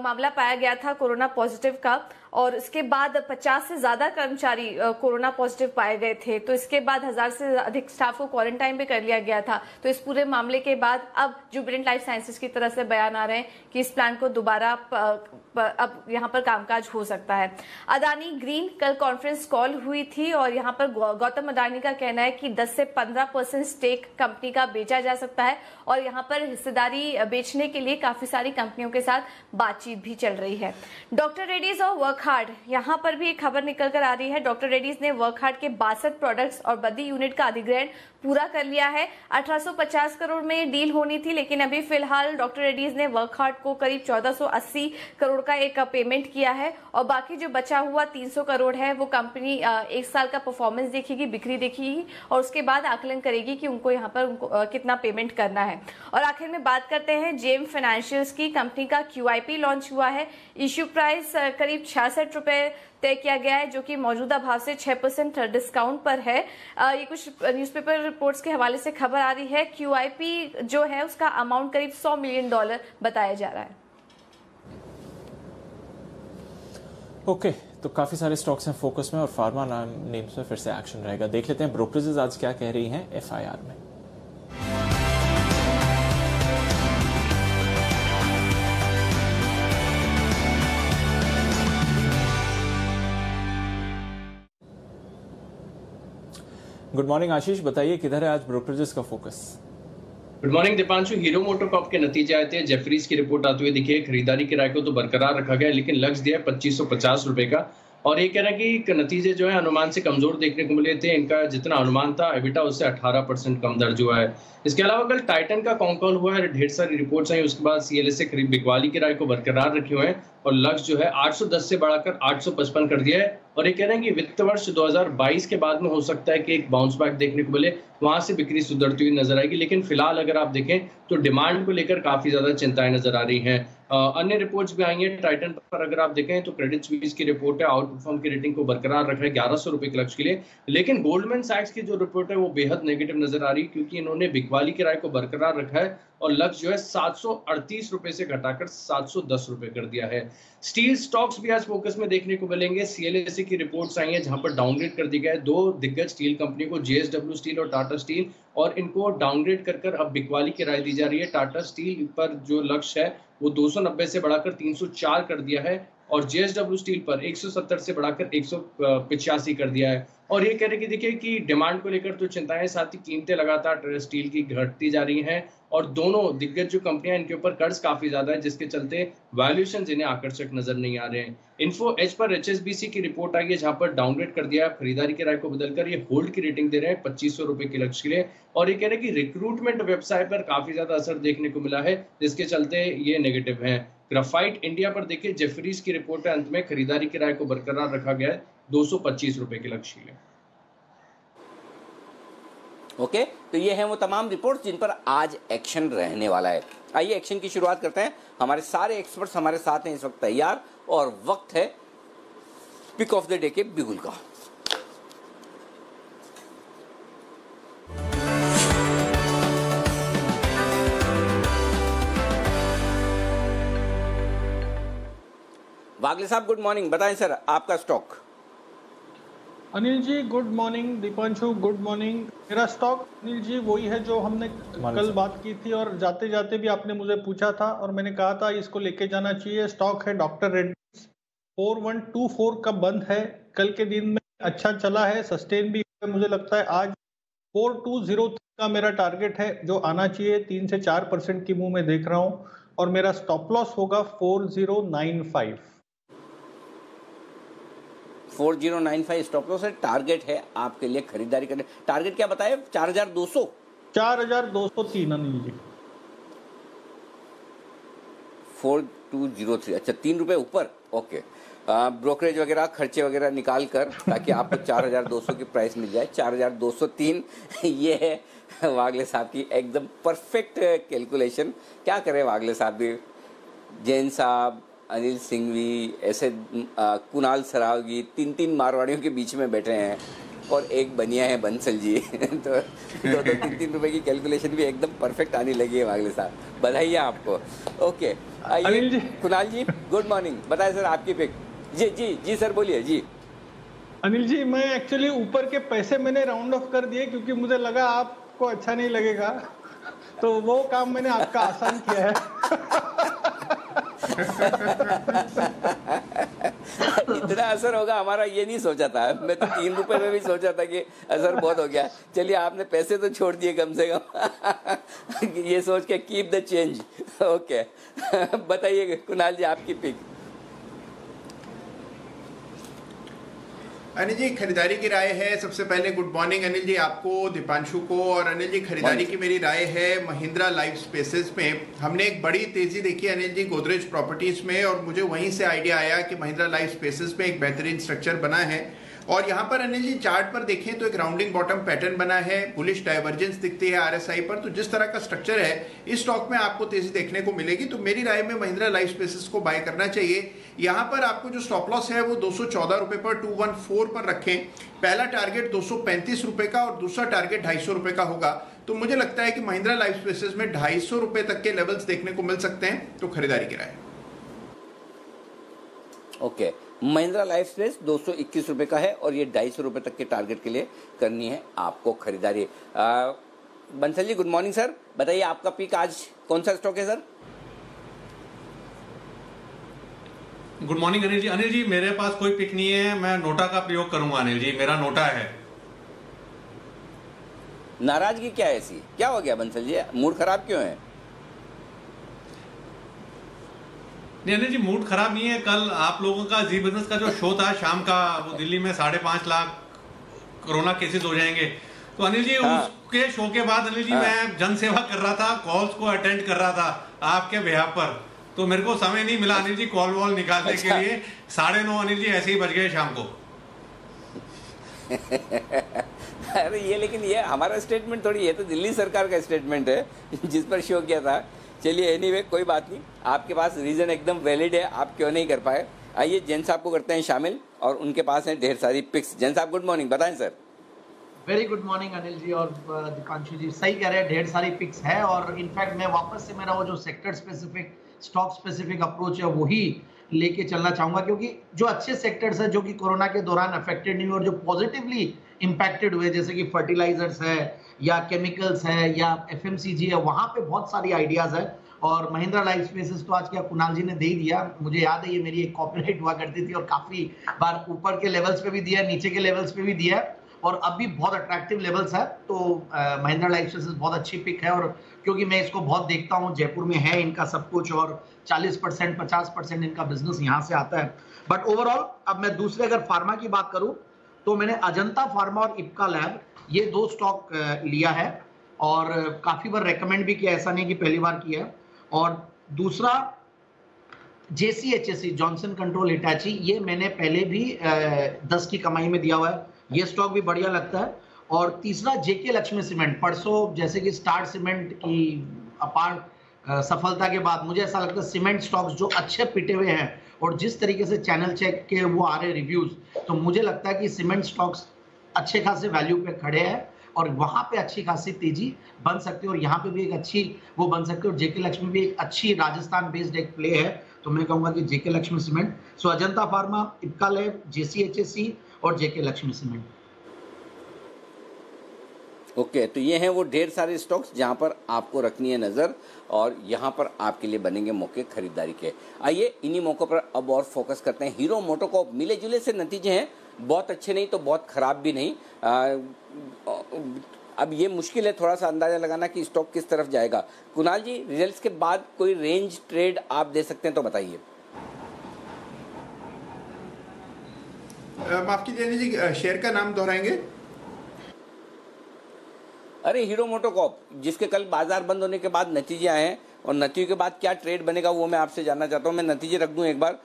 मामला पाया गया था कोरोना पॉजिटिव का, और इसके बाद 50 से ज्यादा कर्मचारी कोरोना पॉजिटिव पाए गए थे, तो इसके बाद 1000 से अधिक स्टाफ को क्वारंटाइन भी कर लिया गया था। तो इस पूरे मामले के बाद अब जुबिलेंट लाइफ साइंसेज की तरफ से बयान आ रहे हैं कि इस प्लान को दोबारा अब यहाँ पर कामकाज हो सकता है। अदानी ग्रीन, कल कॉन्फ्रेंस कॉल हुई थी और यहाँ पर गौतम अदानी का कहना है कि 10 से 15% स्टेक कंपनी का बेचा जा सकता है, और यहाँ पर हिस्सेदारी बेचने के लिए काफी सारी कंपनियों के साथ बातचीत भी चल रही है। डॉक्टर रेड्डीज और वर्क हार्ड, यहाँ पर भी एक खबर निकल कर आ रही है। डॉक्टर रेड्डीज ने वर्क हार्ड के 62 प्रोडक्ट्स और बद्दी यूनिट का अधिग्रहण पूरा कर लिया है। 1850 करोड़ में डील होनी थी, लेकिन अभी फिलहाल डॉक्टर रेड्डीज ने वर्क हार्ड को करीब 1480 करोड़ का एक पेमेंट किया है, और बाकी जो बचा हुआ 300 करोड़ है वो कंपनी 1 साल का परफॉर्मेंस देखेगी, बिक्री देखेगी, और उसके बाद आकलन करेगी कि उनको यहाँ पर कितना पेमेंट करना है। और आखिर में बात करते हैं जेम फाइनेंशियल्स की। कंपनी का QIP लॉन्च हुआ है। इश्यू प्राइस करीब 66 रुपए तय किया गया है, जो कि मौजूदा भाव से 6% डिस्काउंट पर है। ये कुछ न्यूज़पेपर रिपोर्ट्स के हवाले से खबर आ रही है। QIP जो है उसका अमाउंट करीब $100 मिलियन बताया जा रहा है। ओके, तो काफी सारे स्टॉक्स हैं फोकस में और फार्मा नेम्स में फिर से एक्शन रहेगा। देख लेते हैं ब्रोकरेजेस आज क्या कह रही हैं FIR में। गुड मॉर्निंग आशीष, बताइए किधर है आज ब्रोकरेजेस का focus? Good morning Deepanshu. Hero MotoCorp के नतीजे आए थे, जेफरीज की रिपोर्ट आते हुए दिखी है। खरीदारी किराए को तो बरकरार रखा गया, लेकिन लक्ष्य दिया है 2550 रुपए का, और ये कह रहा है कि नतीजे जो है अनुमान से कमजोर देखने को मिले थे। इनका जितना अनुमान था एबिटा उससे 18% कम दर्ज हुआ है। इसके अलावा कल टाइटन का कॉल हुआ है, ढेर सारी रिपोर्ट्स आई, उसके बाद CLSA बिकवाली किराए को बरकरार रखे हुए हैं और लक्ष्य जो है 810 से बढ़ाकर 855 कर दिया है। और ये कह रहे हैं कि वित्त वर्ष 2022 के बाद में हो सकता है कि एक बाउंस बैक देखने को मिले, वहां से बिक्री सुधरती हुई नजर आएगी। लेकिन फिलहाल अगर आप देखें तो डिमांड को लेकर काफी ज्यादा चिंताएं नजर आ रही हैं। अन्य रिपोर्ट्स भी आई हैं टाइटन पर। अगर आप देखें तो क्रेडिट स्विस की रिपोर्ट है, आउट परफॉर्म की रेटिंग को बरकरार रखा है 1100 रुपए के लक्ष्य के लिए। लेकिन गोल्डमैन सैक्स की जो रिपोर्ट है वो बेहद नेगेटिव नजर आ रही है, क्योंकि इन्होंने बिकवाली किराए को बरकरार रखा है और लक्ष्य जो है 738 रुपए से घटाकर 710 रुपए कर दिया है। स्टील स्टॉक्स भी आज फोकस में देखने को मिलेंगे। CLSA की रिपोर्ट्स आई हैं जहां पर डाउनग्रेड कर दिया गया है 2 दिग्गज स्टील कंपनी को, JSW स्टील और टाटा स्टील, और इनको डाउनग्रेड कर अब बिकवाली की राय दी जा रही है। टाटा स्टील पर जो लक्ष्य है वो 290 से बढ़ाकर 304 कर दिया है, और JSW स्टील पर 170 से बढ़ाकर 185 कर दिया है। और ये कह रहे कि देखिए कि डिमांड को लेकर तो चिंताएं, साथ ही कीमतें लगातार स्टील की घटती जा रही हैं, और दोनों दिग्गज जो कंपनियां इनके ऊपर कर्ज काफी ज्यादा है, जिसके चलते वैल्यूएशंस इन्हें आकर्षक नजर नहीं आ रहे हैं। इन्फो एज पर HSBC की रिपोर्ट आई है जहां पर डाउनग्रेड कर दिया है, खरीदारी की राय को बदलकर ये होल्ड की रेटिंग दे रहे हैं 2500 रुपए के लक्ष्य के लिए। और ये कह रहे हैं कि रिक्रूटमेंट व्यवसाय पर काफी ज्यादा असर देखने को मिला है, जिसके चलते ये नेगेटिव है। ग्राफाइट इंडिया पर देखिए जेफरीज की रिपोर्ट है, अंत में खरीदारी किराए को बरकरार रखा गया है 225 रुपए के लक्ष्य के लिए। ओके, तो ये हैं वो तमाम रिपोर्ट्स जिन पर आज एक्शन रहने वाला है। आइए एक्शन की शुरुआत करते हैं। हमारे सारे एक्सपर्ट्स हमारे साथ हैं इस वक्त तैयार, और वक्त है पिक ऑफ द डे के बिगुल का। वागले साहब गुड मॉर्निंग, बताएं सर आपका stock. Anil ji good morning, Deepanshu good morning. मेरा स्टॉक अनिल जी वही है जो हमने कल बात की थी और जाते जाते भी आपने मुझे पूछा था और मैंने कहा था इसको लेके जाना चाहिए। स्टॉक है डॉक्टर रेड्डीज, 4124 का बंद है, कल के दिन में अच्छा चला है, सस्टेन भी मुझे लगता है आज 4203 का मेरा टारगेट है जो आना चाहिए। 3 से 4% की मूव में देख रहा हूँ और मेरा स्टॉप लॉस होगा 4095। 4095 स्टॉप लॉस है, टारगेट है आपके लिए खरीदारी करने। टारगेट क्या बताया? 4200 4203 अनिल जी। 4203, अच्छा 3 रुपए ऊपर। ओके, ब्रोकरेज वगैरह खर्चे वगैरह निकाल कर ताकि आपको 4200 की प्राइस मिल जाए। 4203 ये है वागले साहब की एकदम परफेक्ट कैलकुलेशन। क्या करें वागले साहब भी, जैन साहब, अनिल सिंघवी, ऐसे कुणाल सरावगी, 3 मारवाड़ियों के बीच में बैठे हैं और एक बनिया है बंसल जी तो 2-3 रुपए की कैलकुलेशन भी एकदम परफेक्ट आने लगी है वागले साहब, बधाई आपको। ओके, आइए कुणाल जी गुड मॉर्निंग, बताएं सर आपकी पिक। जी जी जी सर बोलिए जी। अनिल जी मैं एक्चुअली ऊपर के पैसे मैंने राउंड ऑफ कर दिए क्योंकि मुझे लगा आपको अच्छा नहीं लगेगा, तो वो काम मैंने आपका आसान किया है इतना असर होगा हमारा ये नहीं सोचा था, मैं तो 3 रुपए में भी सोचा था कि असर बहुत हो गया। चलिए आपने पैसे तो छोड़ दिए कम से कम ये सोच के कीप द चेंज। ओके बताइए कुणाल जी आपकी पिक। अनिल जी खरीदारी की राय है। सबसे पहले गुड मॉर्निंग अनिल जी आपको, दीपांशु को। और अनिल जी खरीदारी की मेरी राय है महिंद्रा लाइफ स्पेसेस में। हमने एक बड़ी तेजी देखी अनिल जी गोदरेज प्रॉपर्टीज में और मुझे वहीं से आइडिया आया कि महिंद्रा लाइफ स्पेसेस में एक बेहतरीन स्ट्रक्चर बना है। और यहाँ पर अनिल जी चार्ट पर देखें तो एक राउंडिंग बॉटम पैटर्न बना है, बुलिश डाइवर्जेंस दिखती है आरएसआई पर। तो जिस तरह का स्ट्रक्चर है इस स्टॉक में आपको तेजी देखने को मिलेगी। तो मेरी राय में महिंद्रा लाइफ स्पेसेस को बाय करना चाहिए। यहाँ पर आपको जो स्टॉप लॉस है वो 214 रुपए पर 214 पर रखें। पहला टारगेट 235 रुपए का और दूसरा टारगेट 250 रुपए का होगा। तो मुझे लगता है कि महिंद्रा लाइफ स्पेसेस में 250 रुपए तक के लेवल्स देखने को मिल सकते हैं, तो खरीदारी की राय। ओके, महिंद्रा लाइफ स्पेस 221 रुपए का है और ये 250 रुपए तक के टारगेट के लिए करनी है आपको खरीदारी। Bansal ji good morning sir, बताइए आपका पिक आज कौन सा स्टॉक है सर? गुड मॉर्निंग अनिल जी। अनिल जी मेरे पास कोई पिक नहीं है, मैं नोटा का प्रयोग करूंगा अनिल जी, मेरा नोटा है। नाराजगी क्या है ऐसी, क्या हो गया बंसल जी, मूड खराब क्यों है? नहीं अनिल जी मूड खराब नहीं है, कल आप लोगों का जी बिजनेस का जो शो था शाम का, वो दिल्ली में 5.5 लाख कोरोना केसेस हो जाएंगे। तो अनिल जी उसके शो के बाद अनिल जी मैं जन सेवा कर रहा था, कॉल्स को अटेंड कर रहा था आपके बिहाफ पर, तो मेरे को समय नहीं मिला अनिल जी कॉल वॉल निकालने के लिए। 9:30 अनिल जी ऐसे ही बज गए शाम को। अरे ये लेकिन ये हमारा स्टेटमेंट थोड़ी, ये तो दिल्ली सरकार का स्टेटमेंट है जिस पर शो किया था। चलिए एनीवे कोई बात नहीं, आपके पास रीजन एकदम वैलिड है, आप क्यों नहीं कर पाए। आइए जैन साहब को करते हैं शामिल और उनके पास हैं ढेर सारी पिक्स। जैन साहब गुड मॉर्निंग, बताएं sir. Very good morning Anil ji और दीपांशु जी, सही कह रहे हैं, ढेर सारी पिक्स है। और इनफैक्ट मैं वापस से मेरा वो जो sector specific stock specific approach है वही लेके चलना चाहूंगा, क्योंकि जो अच्छे सेक्टर्स है जो कि कोरोना के दौरान अफेक्टेड नहीं हुए और जो पॉजिटिवली इम्पैक्टेड हुए, जैसे कि फर्टिलाइजर्स है या केमिकल्स है या एफएमसीजी है, वहां पे बहुत सारी आइडियाज है। और महिंद्रा लाइफ स्पेसेस तो आज क्या कुणाल जी ने दे ही दिया, मुझे याद है ये मेरी एक कॉपीराइट हुआ करती थी और काफी बार ऊपर के लेवल्स पे भी दिया, नीचे के लेवल्स पे भी दिया है और अब भी बहुत अट्रैक्टिव लेवल्स है। तो महिंद्रा लाइफ स्पेसेस बहुत अच्छी पिक है और क्योंकि मैं इसको बहुत देखता हूँ, जयपुर में है इनका सब कुछ और 40% 50% इनका बिजनेस यहाँ से आता है। बट ओवरऑल अब मैं दूसरे अगर फार्मा की बात करूँ तो मैंने अजंता फार्मा और इप्का लैब ये 2 स्टॉक लिया है और काफी बार रेकमेंड भी किया, ऐसा नहीं कि पहली बार किया है। और दूसरा JCHSE जॉनसन कंट्रोल हिटाची, ये मैंने पहले भी 10 की कमाई में दिया हुआ है, ये स्टॉक भी बढ़िया लगता है। और तीसरा JK लक्ष्मी सीमेंट, परसों जैसे कि स्टार सीमेंट की अपार सफलता के बाद मुझे ऐसा लगता है सीमेंट स्टॉक्स जो अच्छे पिटे हुए हैं और जिस तरीके से चैनल चेक के वो आ रहे रिव्यूज, तो मुझे लगता है कि सीमेंट स्टॉक्स अच्छे खासे वैल्यू पे खड़े हैं और वहां पे अच्छी खासी तेजी बन सकती है और यहाँ पे भी एक अच्छी वो बन सकती है। और जेके लक्ष्मी भी एक अच्छी राजस्थान बेस्ड एक प्ले है, तो मैं कहूंगा कि जेके लक्ष्मी सीमेंट, सो अजंता फार्मा, इप्का लैब, जेसीएचएससी और जेके लक्ष्मी सीमेंट। ओके, तो ये हैं वो ढेर सारे स्टॉक्स जहां पर आपको रखनी है नज़र और यहां पर आपके लिए बनेंगे मौके खरीदारी के। आइए इन्हीं मौक़ों पर अब और फोकस करते हैं। हीरो मोटोकॉर्प मिले जुले से नतीजे हैं, बहुत अच्छे नहीं तो बहुत ख़राब भी नहीं। अब ये मुश्किल है थोड़ा सा अंदाज़ा लगाना कि स्टॉक किस तरफ जाएगा। कुणाल जी, रिजल्ट्स के बाद कोई रेंज ट्रेड आप दे सकते हैं तो बताइए। माफ कीजिए जी, शेयर का नाम दोहराएंगे? अरे हीरो मोटोकॉर्प, जिसके कल बाजार बंद होने के बाद नतीजे आए हैं और नतीजों के बाद क्या ट्रेड बनेगा वो मैं आपसे जानना चाहता हूं। मैं नतीजे रख दूं एक बार।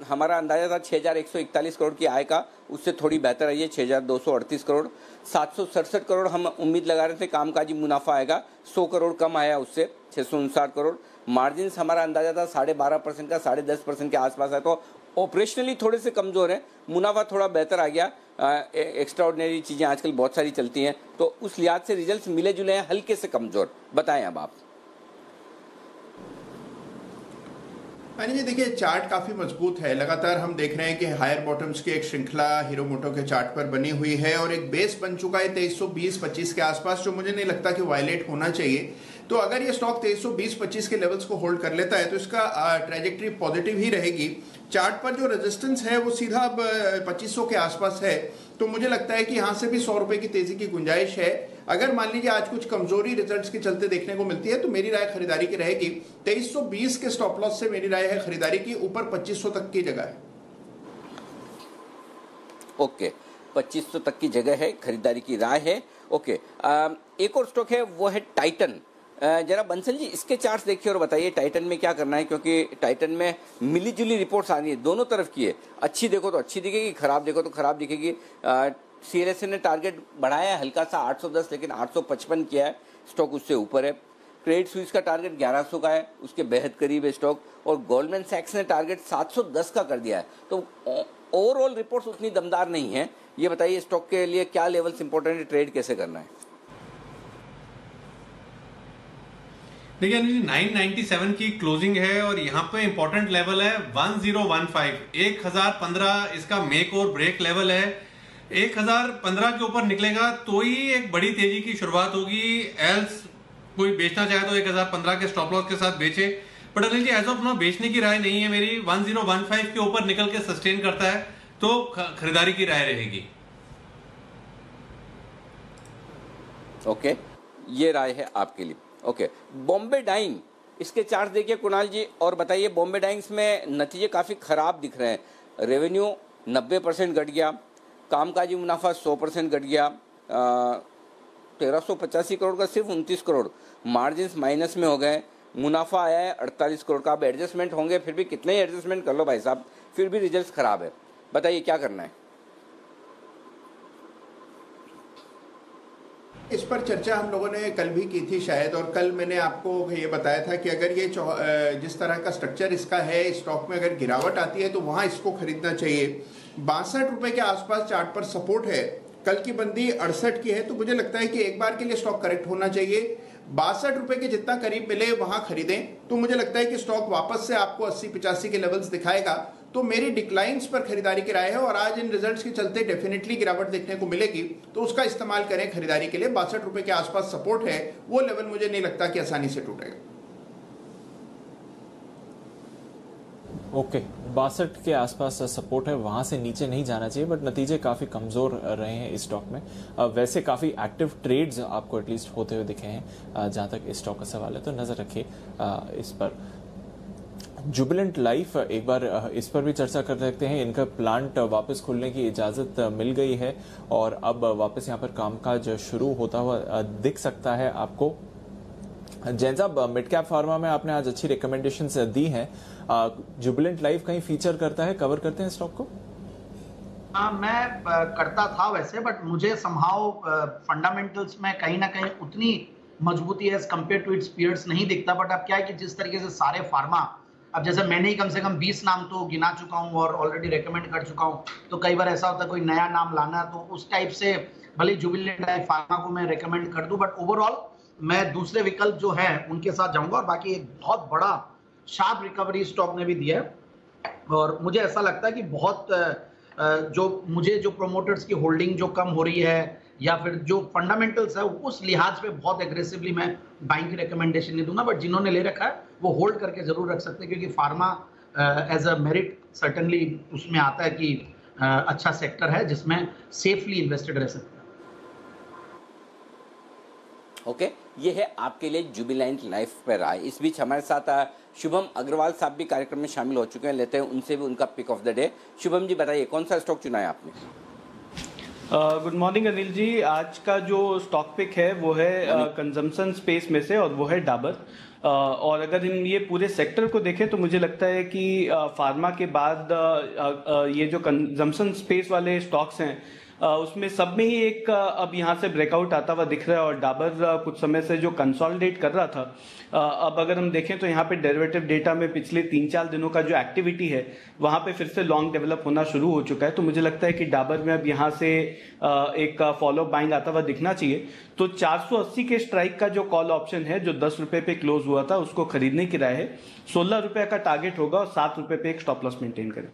हमारा अंदाजा था 6,141 करोड़ की आय का, उससे थोड़ी बेहतर आई है 6,238 करोड़। 767 करोड़ हम उम्मीद लगा रहे थे कामकाजी मुनाफा आएगा, 100 करोड़ कम आया उससे 659 करोड़। मार्जिन हमारा अंदाजा था 12.5% का, 10.5% के आसपास है, तो ऑपरेशनली थोड़े से कमज़ोर है। मुनाफा थोड़ा बेहतर आ गया। एक्स्ट्रा ऑर्डिनरी चीज़ें आजकल बहुत सारी चलती हैं, तो उस लिहाज से रिजल्ट्स मिले जुले हैं, हल्के से कमज़ोर। बताएं अब आप। जी देखिए, चार्ट काफी मजबूत है। लगातार हम देख रहे हैं कि हायर बॉटम्स की एक श्रृंखला हीरो मोटो के चार्ट पर बनी हुई है और एक बेस बन चुका है 2320-25 के आसपास, जो मुझे नहीं लगता कि वायलेट होना चाहिए। तो अगर ये स्टॉक 2320-25 के लेवल्स को होल्ड कर लेता है तो इसका ट्रैजेक्टरी पॉजिटिव ही रहेगी। चार्ट पर जो रेजिस्टेंस है वो सीधा अब 2500 के आसपास है, तो मुझे लगता है कि यहाँ से भी 100 रुपए की तेजी की गुंजाइश है। अगर मान लीजिए आज कुछ कमजोरी रिजल्ट्स के चलते देखने को मिलती है तो मेरी राय खरीदारी की रहेगी। 2320 के स्टॉप लॉस से मेरी राय है खरीदारी की, ऊपर 2500 तक की जगह है। ओके, 2500 तक की जगह है, खरीदारी की राय है। ओके, एक और स्टॉक है वो है टाइटन। जरा बंसल जी इसके चार्ट्स देखिए और बताइए टाइटन में क्या करना है, क्योंकि टाइटन में मिली जुली रिपोर्ट्स आ रही है, दोनों तरफ की है। अच्छी देखो तो अच्छी दिखेगी, खराब देखो तो खराब दिखेगी। सीएलएसए ने टारगेट बढ़ाया है हल्का सा 810, लेकिन 855 किया है, स्टॉक उससे ऊपर है। क्रेडिट स्विस का टारगेट 1100 का है, उसके बेहद करीब है स्टॉक। और गोल्डमैन सैक्स ने टारगेट 710 का कर दिया है। तो ओवरऑल रिपोर्ट्स उतनी दमदार नहीं है। ये बताइए स्टॉक के लिए क्या लेवल्स इंपॉर्टेंट है, ट्रेड कैसे करना है? देखिए 997 की क्लोजिंग है और यहाँ पे इंपॉर्टेंट लेवल है 1015, 1015 इसका मेक और ब्रेक लेवल है। 1015 के ऊपर निकलेगा तो ही एक बड़ी तेजी की शुरुआत होगी, एल्स कोई बेचना चाहे तो 1015 के स्टॉप लॉस के साथ बेचे। But Anil ji as of now बेचने की राय नहीं है मेरी। 1015 के ऊपर निकल के सस्टेन करता है तो खरीदारी की राय रहेगी। ओके, ये राय है आपके लिए। ओके, बॉम्बे डाइंग, इसके चार्ट देखिए कुणाल जी और बताइए। बॉम्बे डाइंग्स में नतीजे काफ़ी ख़राब दिख रहे हैं। रेवेन्यू 90% घट गया, कामकाजी मुनाफा 100% घट गया, 1385 करोड़ का सिर्फ 29 करोड़, मार्जिन्स माइनस में हो गए, मुनाफा आया है 48 करोड़ का। अब एडजस्टमेंट होंगे, फिर भी कितने ही एडजस्टमेंट कर लो भाई साहब, फिर भी रिजल्ट ख़राब है। बताइए क्या करना है? इस पर चर्चा हम लोगों ने कल भी की थी शायद, और कल मैंने आपको ये बताया था कि अगर ये जिस तरह का स्ट्रक्चर इसका है, स्टॉक में अगर गिरावट आती है तो वहां इसको खरीदना चाहिए। 62 रुपए के आसपास चार्ट पर सपोर्ट है, कल की बंदी 68 की है, तो मुझे लगता है कि एक बार के लिए स्टॉक करेक्ट होना चाहिए। 62 रुपए के जितना करीब मिले वहां खरीदें, तो मुझे लगता है कि स्टॉक वापस से आपको 80-85 के लेवल्स दिखाएगा। तो मेरी डिक्लाइंस पर खरीदारी की राय है और आज इन रिजल्ट्स के चलते डेफिनेटली गिरावट देखने को मिलेगी, तो उसका इस्तेमाल करें खरीदारी के लिए। 62 रुपए के आसपास सपोर्ट है, वो लेवल मुझे नहीं लगता कि आसानी से टूटेगा। ओके, 62 के आसपास सपोर्ट है, वहां से नीचे नहीं जाना चाहिए, बट नतीजे काफी कमजोर रहे हैं इस स्टॉक में। वैसे काफी एक्टिव ट्रेड्स आपको एटलीस्ट होते हुए दिखे हैं जहां तक इस स्टॉक का सवाल है, तो नजर रखिए इस पर। जुबिलेंट लाइफ, एक बार इस पर भी चर्चा कर सकते हैं। इनका प्लांट वापस खुलने की इजाजत मिल गई है और अब वापस यहां पर कामकाज शुरू होता हुआ दिख सकता है आपको। जैन साहब, मिड कैप फार्मा में आपने आज अच्छी रिकमेंडेशंस दी हैं। जुबिलेंट लाइफ कहीं फीचर करता है, कवर करते हैं स्टॉक को? मैं करता था वैसे, बट मुझे समहाउ फंडामेंटल्स में कहीं ना कहीं उतनी मजबूती as compared to its peers नहीं दिखता। बट अब क्या है कि जिस तरीके से सारे फार्मा अब जैसे मैंने ही कम से कम 20 नाम तो गिना चुका हूँ और ऑलरेडी रेकमेंड कर चुका हूँ, तो कई बार ऐसा होता है कोई नया नाम लाना, तो उस टाइप से भले जुबिलेंट फार्मा को मैं रेकमेंड कर दूं, बट ओवरऑल मैं दूसरे विकल्प जो है उनके साथ जाऊंगा। और बाकी एक बहुत बड़ा शार्प रिकवरी स्टॉक ने भी दिया है और मुझे ऐसा लगता है कि बहुत जो प्रोमोटर्स की होल्डिंग जो कम हो रही है या फिर जो फंडामेंटल्स है उस लिहाज पे बहुत एग्रेसिवली मैं बाइंग की रिकमेंडेशन नहीं दूंगा, बट जिन्होंने ले रखा है वो होल्ड करके जरूर रख सकते हैं, क्योंकि pharma as a merit certainly उसमें आता है कि अच्छा सेक्टर है जिसमें सेफली इन्वेस्टेड रह सकते हैं। ओके, ये है आपके लिए जुबिलेंट लाइफ पर राय। इस बीच हमारे साथ शुभम अग्रवाल साहब भी कार्यक्रम में शामिल हो चुके हैं, लेते हैं उनसे भी उनका pick of the day. Shubham ji बताइए कौन सा स्टॉक चुना है आपने? Good morning Anil ji. आज का जो स्टॉक पिक है वो है कंजम्पशन स्पेस में से और वो है डाबर। और अगर हम ये पूरे सेक्टर को देखें तो मुझे लगता है कि फार्मा के बाद ये जो कंजम्पशन स्पेस वाले स्टॉक्स हैं उसमें सब में ही एक अब यहाँ से ब्रेकआउट आता हुआ दिख रहा है। और डाबर कुछ समय से जो कंसोलिडेट कर रहा था, अब अगर हम देखें तो यहाँ पे डेरिवेटिव डेटा में पिछले 3-4 दिनों का जो एक्टिविटी है वहाँ पे फिर से लॉन्ग डेवलप होना शुरू हो चुका है। तो मुझे लगता है कि डाबर में अब यहाँ से एक फॉलो बाइंग आता हुआ दिखना चाहिए। तो 480 के स्ट्राइक का जो कॉल ऑप्शन है जो 10 रुपये पे क्लोज हुआ था उसको खरीदने की राय है। 16 रुपये का टारगेट होगा और 7 रुपये पे एक स्टॉप लॉस मेंटेन करें।